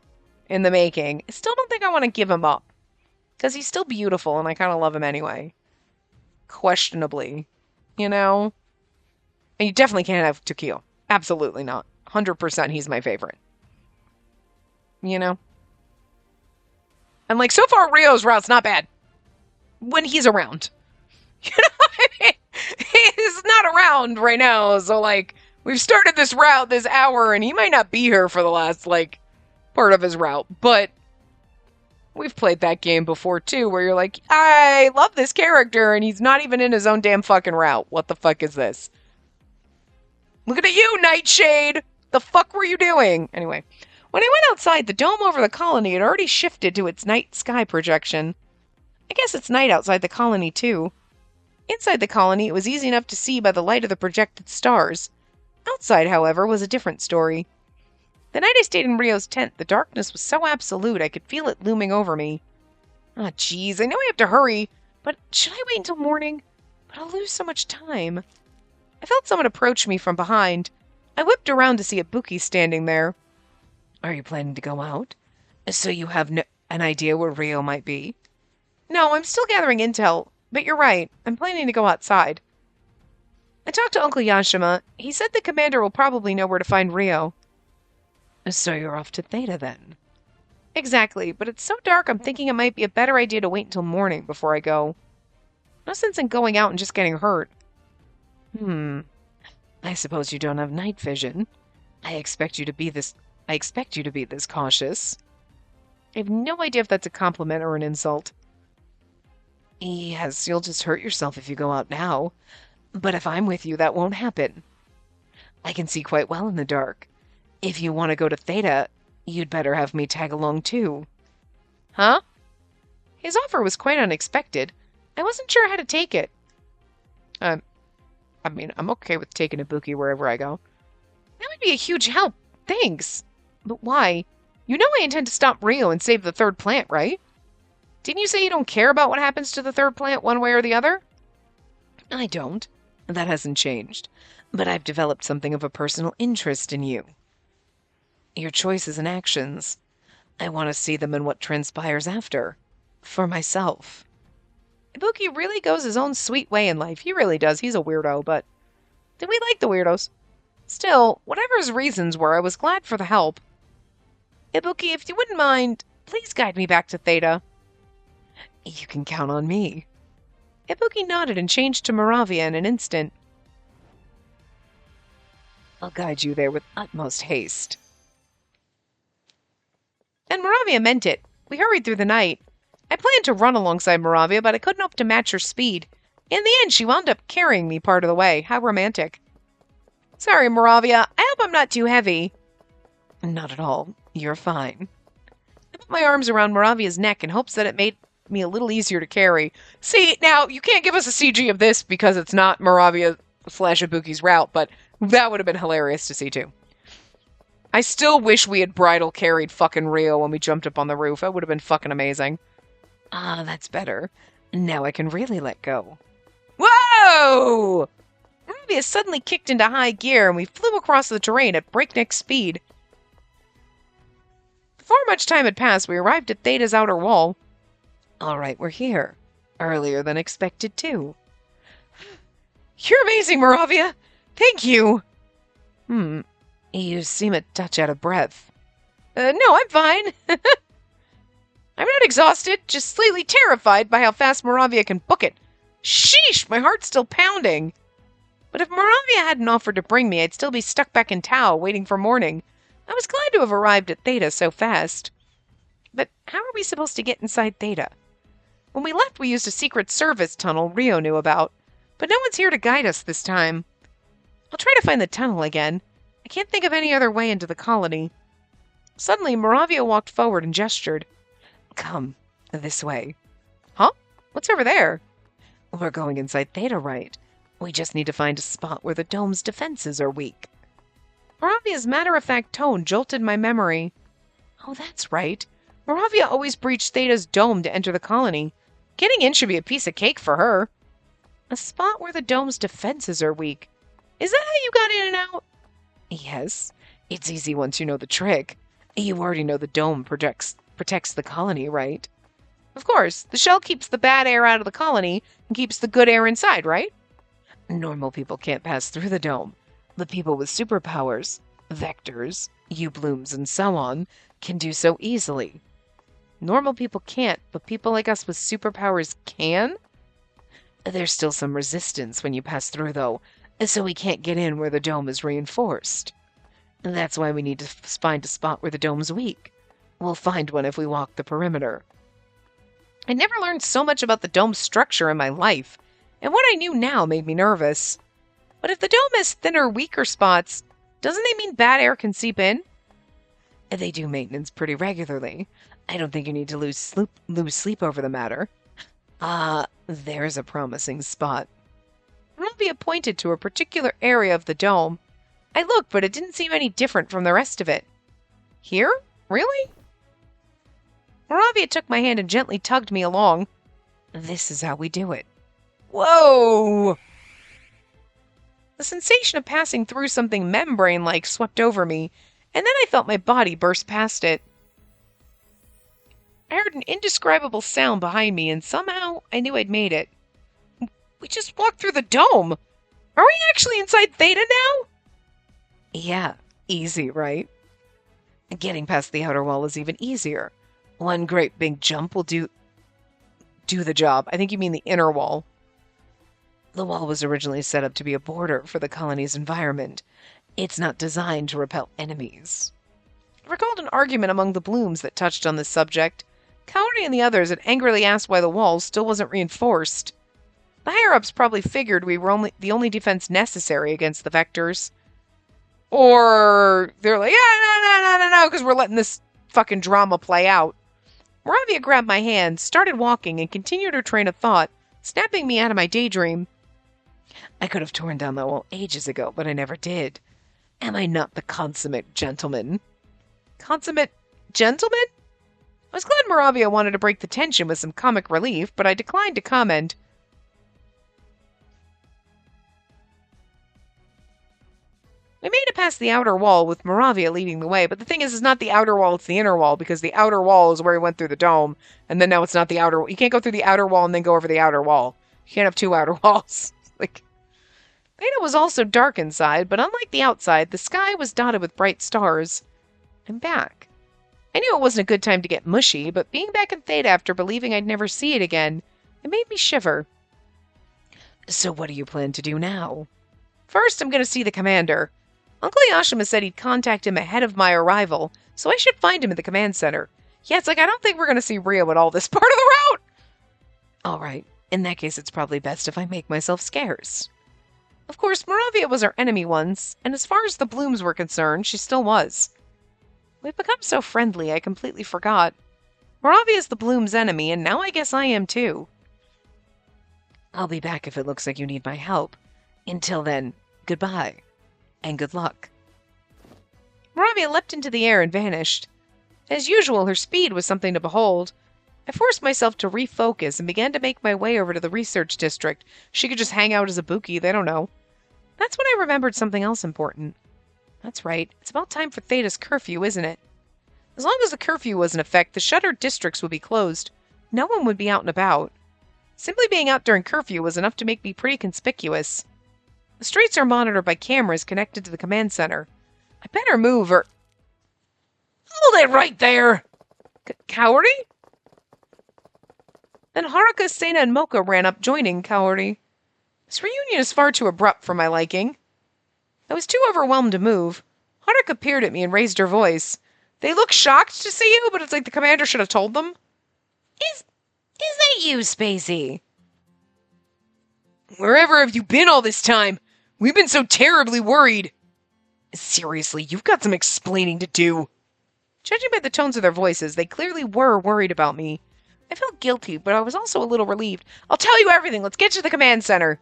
[SPEAKER 1] in the making, I still don't think I want to give him up. Because he's still beautiful, and I kind of love him anyway. Questionably. You know? And you definitely can't have Tokio. Absolutely not. 100% he's my favorite. You know? And, like, so far, Rio's route's not bad. When he's around. You know what I mean? He's not around right now, so, like, we've started this route this hour, and he might not be here for the last, like, part of his route, but we've played that game before, too, where you're like, I love this character, and he's not even in his own damn fucking route. What the fuck is this? Looking at you, Nightshade! The fuck were you doing? Anyway, when I went outside, the dome over the colony had already shifted to its night sky projection. I guess it's night outside the colony, too. Inside the colony, it was easy enough to see by the light of the projected stars. Outside, however, was a different story. The night I stayed in Rio's tent, the darkness was so absolute I could feel it looming over me. Ah, jeez, I know I have to hurry, but should I wait until morning? But I'll lose so much time. I felt someone approach me from behind. I whipped around to see Ibuki standing there. Are you planning to go out? So you have an idea where Rio might be? No, I'm still gathering intel, but you're right. I'm planning to go outside. I talked to Uncle Yashima. He said the commander will probably know where to find Rio. So you're off to Theta, then? Exactly, but it's so dark I'm thinking it might be a better idea to wait until morning before I go. No sense in going out and just getting hurt. I suppose you don't have night vision. I expect you to be this cautious. I have no idea if that's a compliment or an insult. Yes, you'll just hurt yourself if you go out now. But if I'm with you, that won't happen. I can see quite well in the dark. If you want to go to Theta, you'd better have me tag along too. Huh? His offer was quite unexpected. I wasn't sure how to take it. I'm okay with taking Ibuki wherever I go. That would be a huge help. Thanks. But why? You know I intend to stop Rio and save the third plant, right? Didn't you say you don't care about what happens to the third plant one way or the other? I don't. That hasn't changed. But I've developed something of a personal interest in you. Your choices and actions. I want to see them in what transpires after. For myself. Ibuki really goes his own sweet way in life. He really does. He's a weirdo, but we like the weirdos. Still, whatever his reasons were, I was glad for the help. Ibuki, if you wouldn't mind, please guide me back to Theta. You can count on me. Ibuki nodded and changed to Moravia in an instant. I'll guide you there with utmost haste. And Moravia meant it. We hurried through the night. I planned to run alongside Moravia, but I couldn't hope to match her speed. In the end, she wound up carrying me part of the way. How romantic. Sorry, Moravia. I hope I'm not too heavy. Not at all. You're fine. I put my arms around Moravia's neck in hopes that it made me a little easier to carry. See, now, you can't give us a CG of this because it's not Moravia / Ibuki's route, but that would have been hilarious to see, too. I still wish we had bridal carried fucking Rio when we jumped up on the roof. That would have been fucking amazing. Ah, that's better. Now I can really let go. Whoa! Moravia suddenly kicked into high gear and we flew across the terrain at breakneck speed. Before much time had passed, we arrived at Theta's outer wall. All right, we're here. Earlier than expected, too. You're amazing, Moravia! Thank you! You seem a touch out of breath. No, I'm fine. I'm not exhausted, just slightly terrified by how fast Moravia can book it. Sheesh, my heart's still pounding. But if Moravia hadn't offered to bring me, I'd still be stuck back in Tau, waiting for morning. I was glad to have arrived at Theta so fast. But how are we supposed to get inside Theta? When we left, we used a secret service tunnel Rio knew about, but no one's here to guide us this time. I'll try to find the tunnel again. I can't think of any other way into the colony. Suddenly, Moravia walked forward and gestured. Come, this way. Huh? What's over there? We're going inside Theta, right? We just need to find a spot where the dome's defenses are weak. Moravia's matter-of-fact tone jolted my memory. Oh, that's right. Moravia always breached Theta's dome to enter the colony. Getting in should be a piece of cake for her. A spot where the dome's defenses are weak. Is that how you got in and out? Yes. It's easy once you know the trick. You already know the dome protects the colony, right? Of course. The shell keeps the bad air out of the colony and keeps the good air inside, right? Normal people can't pass through the dome. The people with superpowers, vectors, U-blooms, and so on, can do so easily. Normal people can't, but people like us with superpowers can? There's still some resistance when you pass through, though, so we can't get in where the dome is reinforced. That's why we need to find a spot where the dome's weak. We'll find one if we walk the perimeter. I never learned so much about the dome's structure in my life, and what I knew now made me nervous. But if the dome has thinner, weaker spots, doesn't it mean bad air can seep in? They do maintenance pretty regularly. I don't think you need to lose sleep over the matter. There's a promising spot. Moravia pointed to a particular area of the dome. I looked, but it didn't seem any different from the rest of it. Here? Really? Moravia took my hand and gently tugged me along. This is how we do it. Whoa! The sensation of passing through something membrane-like swept over me, and then I felt my body burst past it. I heard an indescribable sound behind me, and somehow I knew I'd made it. We just walked through the dome! Are we actually inside Theta now? Yeah, easy, right? Getting past the outer wall is even easier. One great big jump will do the job. I think you mean the inner wall. The wall was originally set up to be a border for the colony's environment. It's not designed to repel enemies. I recalled an argument among the Blooms that touched on this subject. Kaori and the others had angrily asked why the wall still wasn't reinforced. The higher-ups probably figured we were the only defense necessary against the Vectors. Or they're like, yeah, no, because we're letting this fucking drama play out. Moravia grabbed my hand, started walking, and continued her train of thought, snapping me out of my daydream. I could have torn down the wall ages ago, but I never did. Am I not the consummate gentleman? Consummate gentleman? I was glad Moravia wanted to break the tension with some comic relief, but I declined to comment. We made it past the outer wall with Moravia leading the way, but the thing is, it's not the outer wall, it's the inner wall, because the outer wall is where we went through the dome, and then now it's not the outer wall. You can't go through the outer wall and then go over the outer wall. You can't have two outer walls. Theta was also dark inside, but unlike the outside, the sky was dotted with bright stars. I'm back. I knew it wasn't a good time to get mushy, but being back in Theta after believing I'd never see it again, it made me shiver. So what do you plan to do now? First, I'm going to see the commander. Uncle Yashima said he'd contact him ahead of my arrival, so I should find him at the command center. Yeah, it's like I don't think we're going to see Rio at all this part of the route. All right, in that case, it's probably best if I make myself scarce. Of course, Moravia was our enemy once, and as far as the Blooms were concerned, she still was. We've become so friendly, I completely forgot. Moravia is the Bloom's enemy, and now I guess I am too. I'll be back if it looks like you need my help. Until then, goodbye, and good luck. Moravia leapt into the air and vanished. As usual, her speed was something to behold. I forced myself to refocus and began to make my way over to the research district. She could just hang out as a Buki, they don't know. That's when I remembered something else important. That's right, it's about time for Theta's curfew, isn't it? As long as the curfew was in effect, the shuttered districts would be closed. No one would be out and about. Simply being out during curfew was enough to make me pretty conspicuous. The streets are monitored by cameras connected to the command center. I better move or... Hold it right there! Kaori? Then Haruka, Sena, and Mocha ran up, joining Kaori. This reunion is far too abrupt for my liking. I was too overwhelmed to move. Haruka peered at me and raised her voice. They look shocked to see you, but it's like the commander should have told them. Is that you, Spacey? Wherever have you been all this time? We've been so terribly worried. Seriously, you've got some explaining to do. Judging by the tones of their voices, they clearly were worried about me. I felt guilty, but I was also a little relieved. I'll tell you everything. Let's get to the command center.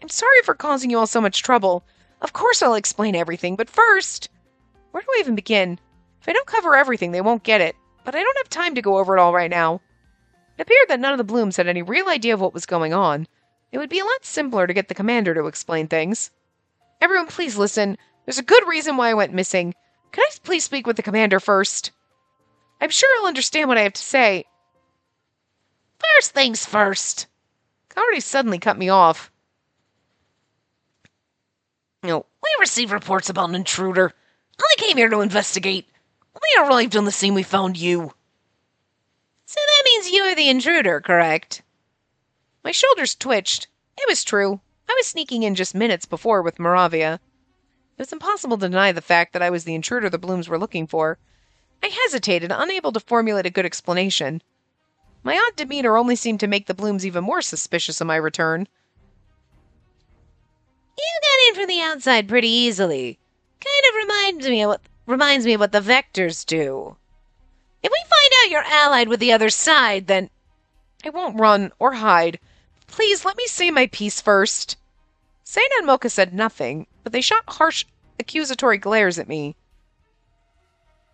[SPEAKER 1] I'm sorry for causing you all so much trouble. Of course I'll explain everything, but first... Where do I even begin? If I don't cover everything, they won't get it. But I don't have time to go over it all right now. It appeared that none of the Blooms had any real idea of what was going on. It would be a lot simpler to get the commander to explain things. Everyone, please listen. There's a good reason why I went missing. Can I please speak with the commander first? I'm sure he'll understand what I have to say. First things first. Kaori suddenly cut me off. We received reports about an intruder. I came here to investigate. We arrived on the scene we found you. you're the intruder, correct? My shoulders twitched. It was true. I was sneaking in just minutes before with Moravia. It was impossible to deny the fact that I was the intruder the Blooms were looking for. I hesitated, unable to formulate a good explanation. My odd demeanor only seemed to make the Blooms even more suspicious of my return. You got in from the outside pretty easily. Kind of reminds me of what the Vectors do. If we find out you're allied with the other side, then... I won't run or hide. Please, let me say my piece first. Sena and Mocha said nothing, but they shot harsh, accusatory glares at me.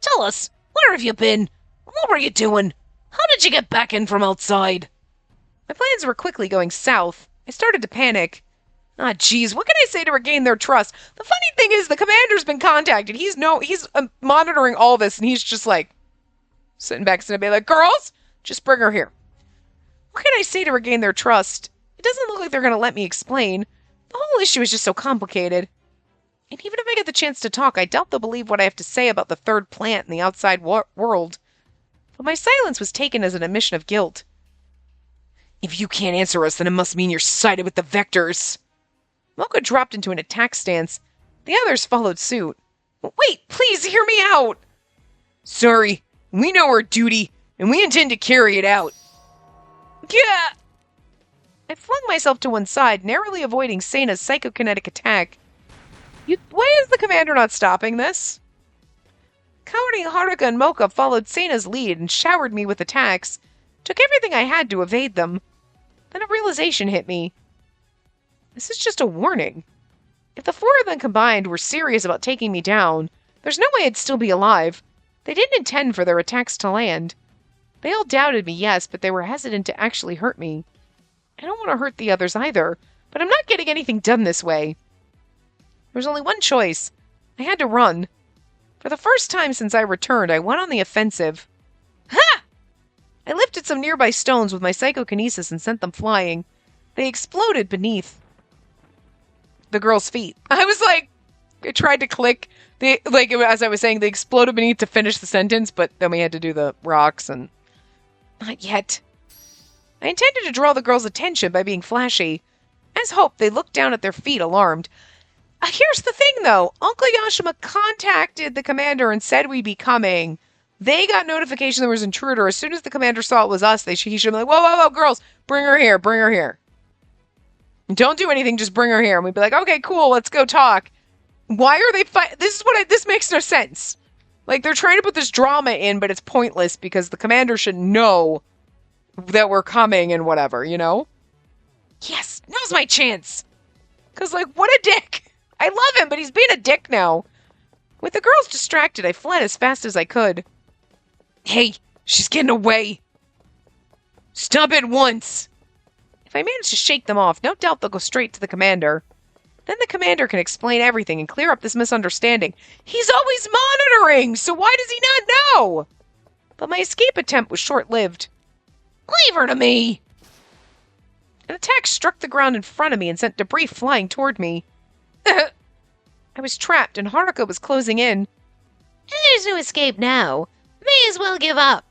[SPEAKER 1] Tell us, where have you been? What were you doing? How did you get back in from outside? My plans were quickly going south. I started to panic. Ah, geez, what can I say to regain their trust? The funny thing is, the commander's been contacted. He's monitoring all this, and he's just like, sitting back and be like, girls, just bring her here. What can I say to regain their trust? It doesn't look like they're going to let me explain. The whole issue is just so complicated. And even if I get the chance to talk, I doubt they'll believe what I have to say about the third plant in the outside world. But my silence was taken as an admission of guilt. If you can't answer us, then it must mean you're sided with the Vectors. Mocha dropped into an attack stance. The others followed suit. Wait, please hear me out! Sorry, we know our duty, and we intend to carry it out. Yeah! I flung myself to one side, narrowly avoiding Sena's psychokinetic attack. Why is the commander not stopping this? Kaori, Haruka, and Mocha followed Sena's lead and showered me with attacks. Took everything I had to evade them. Then a realization hit me. This is just a warning. If the four of them combined were serious about taking me down, there's no way I'd still be alive. They didn't intend for their attacks to land. They all doubted me, yes, but they were hesitant to actually hurt me. I don't want to hurt the others either, but I'm not getting anything done this way. There was only one choice. I had to run. For the first time since I returned, I went on the offensive. Ha! I lifted some nearby stones with my psychokinesis and sent them flying. They exploded beneath the girl's feet. I was like, I tried to click. As I was saying, they exploded beneath to finish the sentence, but then we had to do the rocks and... Not yet. I intended to draw the girls' attention by being flashy. As hoped, they looked down at their feet, alarmed. Here's the thing, though. Uncle Yashima contacted the commander and said we'd be coming. They got notification there was an intruder. As soon as the commander saw it was us, he should have been like, whoa, girls, bring her here. Don't do anything, just bring her here. And we'd be like, okay, cool, let's go talk. Why are they fighting? This makes no sense. Like, they're trying to put this drama in, but it's pointless because the commander should know that we're coming and whatever, you know? Yes, now's my chance. Because, like, what a dick. I love him, but he's being a dick now. With the girls distracted, I fled as fast as I could. Hey, she's getting away. Stop at once. If I manage to shake them off, no doubt they'll go straight to the commander. Then the commander can explain everything and clear up this misunderstanding. He's always monitoring, so why does he not know? But my escape attempt was short-lived. Leave her to me! An attack struck the ground in front of me and sent debris flying toward me. I was trapped and Haruka was closing in. There's no escape now. May as well give up.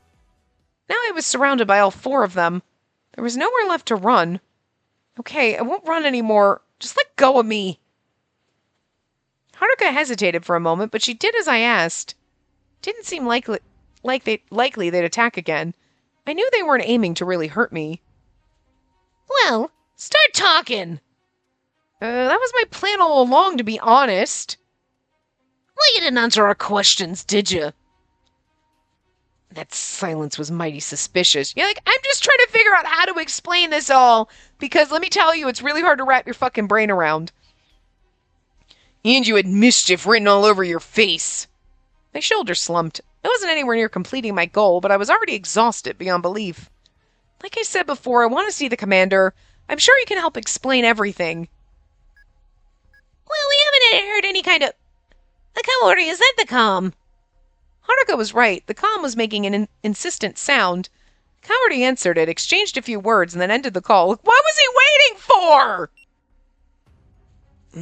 [SPEAKER 1] Now I was surrounded by all four of them. There was nowhere left to run. Okay, I won't run anymore. Just let go of me. Haruka hesitated for a moment, but she did as I asked. Didn't seem likely they'd attack again. I knew they weren't aiming to really hurt me. Well, start talking. That was my plan all along, to be honest. Well, you didn't answer our questions, did you? That silence was mighty suspicious. You're like, I'm just trying to figure out how to explain this all, because let me tell you, it's really hard to wrap your fucking brain around. And you had mischief written all over your face. My shoulders slumped. I wasn't anywhere near completing my goal, but I was already exhausted beyond belief. Like I said before, I want to see the commander. I'm sure he can help explain everything. Well, we haven't heard any kind of... The Kaori, is that the comm? Haruka was right. The comm was making an insistent sound. Kaori answered it, exchanged a few words, and then ended the call. What was he waiting for?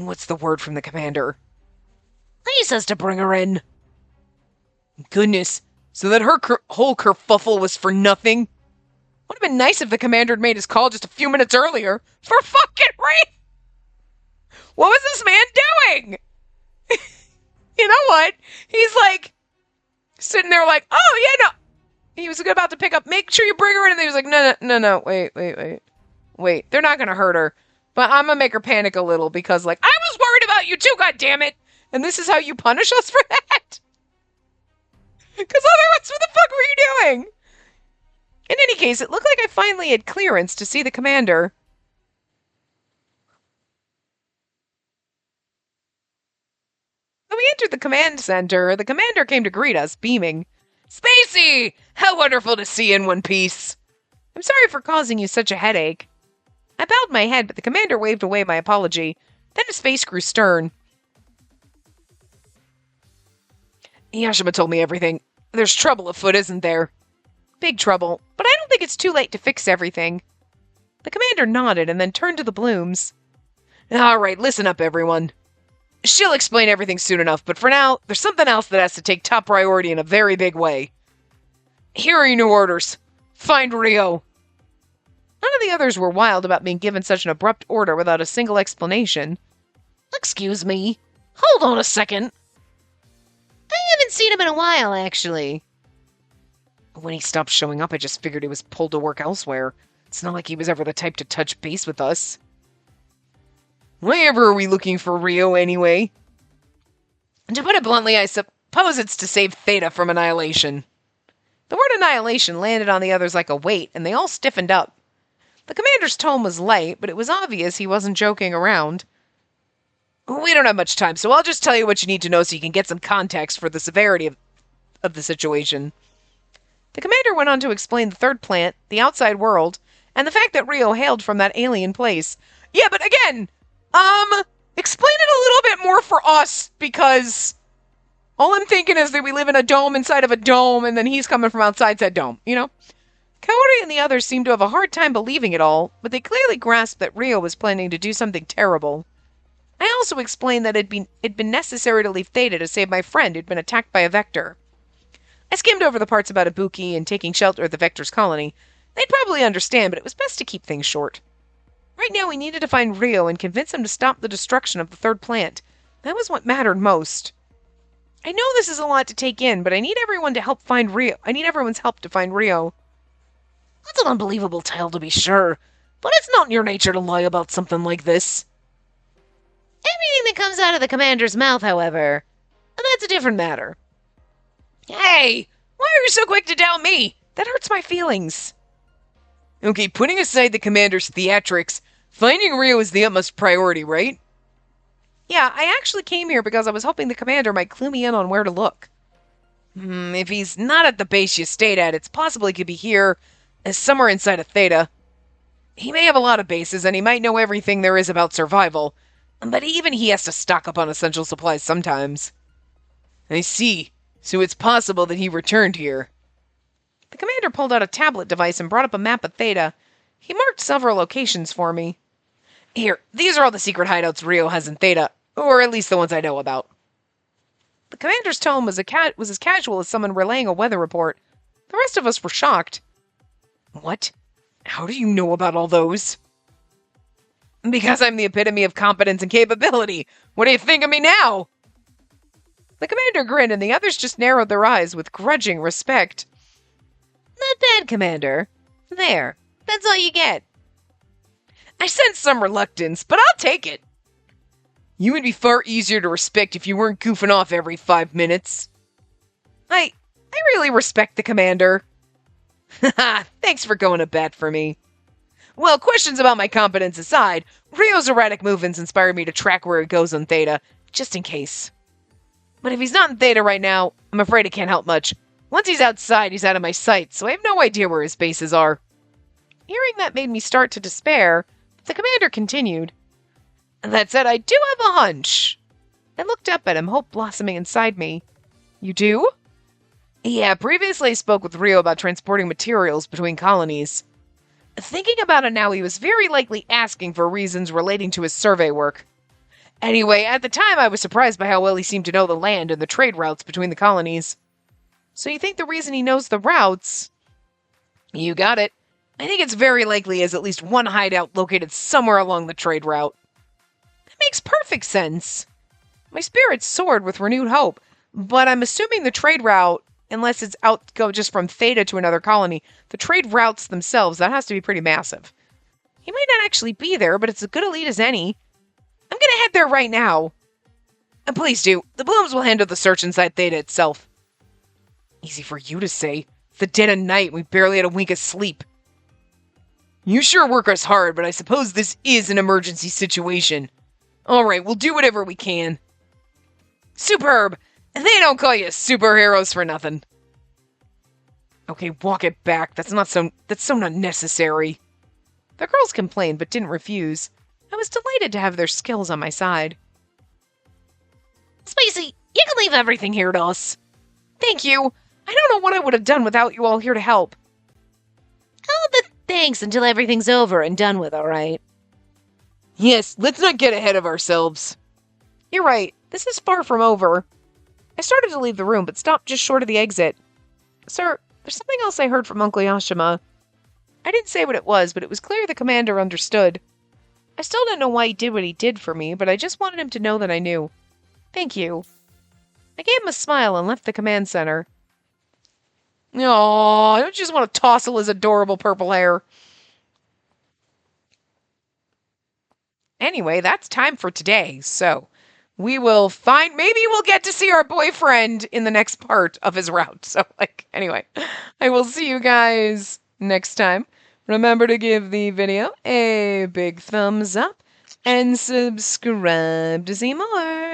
[SPEAKER 1] What's the word from the commander? He says to bring her in. Goodness, so that her whole kerfuffle was for nothing? Would have been nice if the commander had made his call just a few minutes earlier. For fucking real! What was this man doing? You know what? He's like, sitting there like, oh, yeah, no. He was about to pick up, make sure you bring her in. And he was like, no, wait. They're not going to hurt her. But I'm going to make her panic a little because, like, I was worried about you too, goddammit. And this is how you punish us for that? Because otherwise, what the fuck were you doing? In any case, it looked like I finally had clearance to see the commander. When we entered the command center, the commander came to greet us, beaming. Spacey! How wonderful to see you in one piece. I'm sorry for causing you such a headache. I bowed my head, but the commander waved away my apology. Then his face grew stern. Yashima told me everything. There's trouble afoot, isn't there? Big trouble, but I don't think it's too late to fix everything. The commander nodded and then turned to the Blooms. All right, listen up, everyone. She'll explain everything soon enough, but for now, there's something else that has to take top priority in a very big way. Here are your new orders. Find Rio. None of the others were wild about being given such an abrupt order without a single explanation. Excuse me. Hold on a second. I haven't seen him in a while, actually. When he stopped showing up, I just figured he was pulled to work elsewhere. It's not like he was ever the type to touch base with us. Why ever are we looking for Rio, anyway? To put it bluntly, I suppose it's to save Theta from annihilation. The word annihilation landed on the others like a weight, and they all stiffened up. The commander's tone was light, but it was obvious he wasn't joking around. We don't have much time, so I'll just tell you what you need to know so you can get some context for the severity of the situation. The commander went on to explain the third plant, the outside world, and the fact that Rio hailed from that alien place. Yeah, but again, explain it a little bit more for us, because all I'm thinking is that we live in a dome inside of a dome, and then he's coming from outside that dome, you know? Kaori and the others seemed to have a hard time believing it all, but they clearly grasped that Rio was planning to do something terrible. I also explained that it'd been necessary to leave Theta to save my friend who'd been attacked by a Vector. I skimmed over the parts about Ibuki and taking shelter at the Vector's colony. They'd probably understand, but it was best to keep things short. Right now we needed to find Rio and convince him to stop the destruction of the third plant. That was what mattered most. I know this is a lot to take in, but I need everyone to help find Rio. I need everyone's help to find Rio. That's an unbelievable tale, to be sure, but it's not in your nature to lie about something like this. Everything that comes out of the commander's mouth, however, that's a different matter. Hey, why are you so quick to doubt me? That hurts my feelings. Okay, putting aside the commander's theatrics, finding Rio is the utmost priority, right? Yeah, I actually came here because I was hoping the commander might clue me in on where to look. If he's not at the base you stayed at, it's possible he could be here, somewhere inside of Theta. He may have a lot of bases, and he might know everything there is about survival, but even he has to stock up on essential supplies sometimes. I see. So it's possible that he returned here. The commander pulled out a tablet device and brought up a map of Theta. He marked several locations for me. Here, these are all the secret hideouts Rio has in Theta, or at least the ones I know about. The commander's tone was as casual as someone relaying a weather report. The rest of us were shocked. What? How do you know about all those? Because I'm the epitome of competence and capability. What do you think of me now? The commander grinned and the others just narrowed their eyes with grudging respect. Not bad, Commander. There. That's all you get. I sense some reluctance, but I'll take it. You would be far easier to respect if you weren't goofing off every 5 minutes. I really respect the Commander. Haha, thanks for going to bat for me. Well, questions about my competence aside, Rio's erratic movements inspired me to track where he goes on Theta, just in case. But if he's not in Theta right now, I'm afraid I can't help much. Once he's outside, he's out of my sight, so I have no idea where his bases are. Hearing that made me start to despair, but the commander continued. That said, I do have a hunch. I looked up at him, hope blossoming inside me. You do? Yeah, previously I spoke with Rio about transporting materials between colonies. Thinking about it now, he was very likely asking for reasons relating to his survey work. Anyway, at the time I was surprised by how well he seemed to know the land and the trade routes between the colonies. So you think the reason he knows the routes... You got it. I think it's very likely he has at least one hideout located somewhere along the trade route. That makes perfect sense. My spirits soared with renewed hope, but I'm assuming the trade route, unless it's out go just from Theta to another colony, the trade routes themselves, that has to be pretty massive. He might not actually be there, but it's as good a lead as any. I'm gonna head there right now. And please do. The Blooms will handle the search inside Theta itself. Easy for you to say. The dead of night, we barely had a wink of sleep. You sure work us hard, but I suppose this is an emergency situation. Alright, we'll do whatever we can. Superb! And they don't call you superheroes for nothing. Okay, walk it back. That's so not necessary. The girls complained, but didn't refuse. I was delighted to have their skills on my side. Spacey, you can leave everything here to us. Thank you. I don't know what I would have done without you all here to help. Oh, the thanks until everything's over and done with, all right? Yes, let's not get ahead of ourselves. You're right. This is far from over. I started to leave the room, but stopped just short of the exit. Sir, there's something else I heard from Uncle Yashima. I didn't say what it was, but it was clear the commander understood. I still don't know why he did what he did for me, but I just wanted him to know that I knew. Thank you. I gave him a smile and left the command center. Aww, I just want to tousle his adorable purple hair. Anyway, that's time for today, so maybe we'll get to see our boyfriend in the next part of his route. So, anyway, I will see you guys next time. Remember to give the video a big thumbs up and subscribe to see more.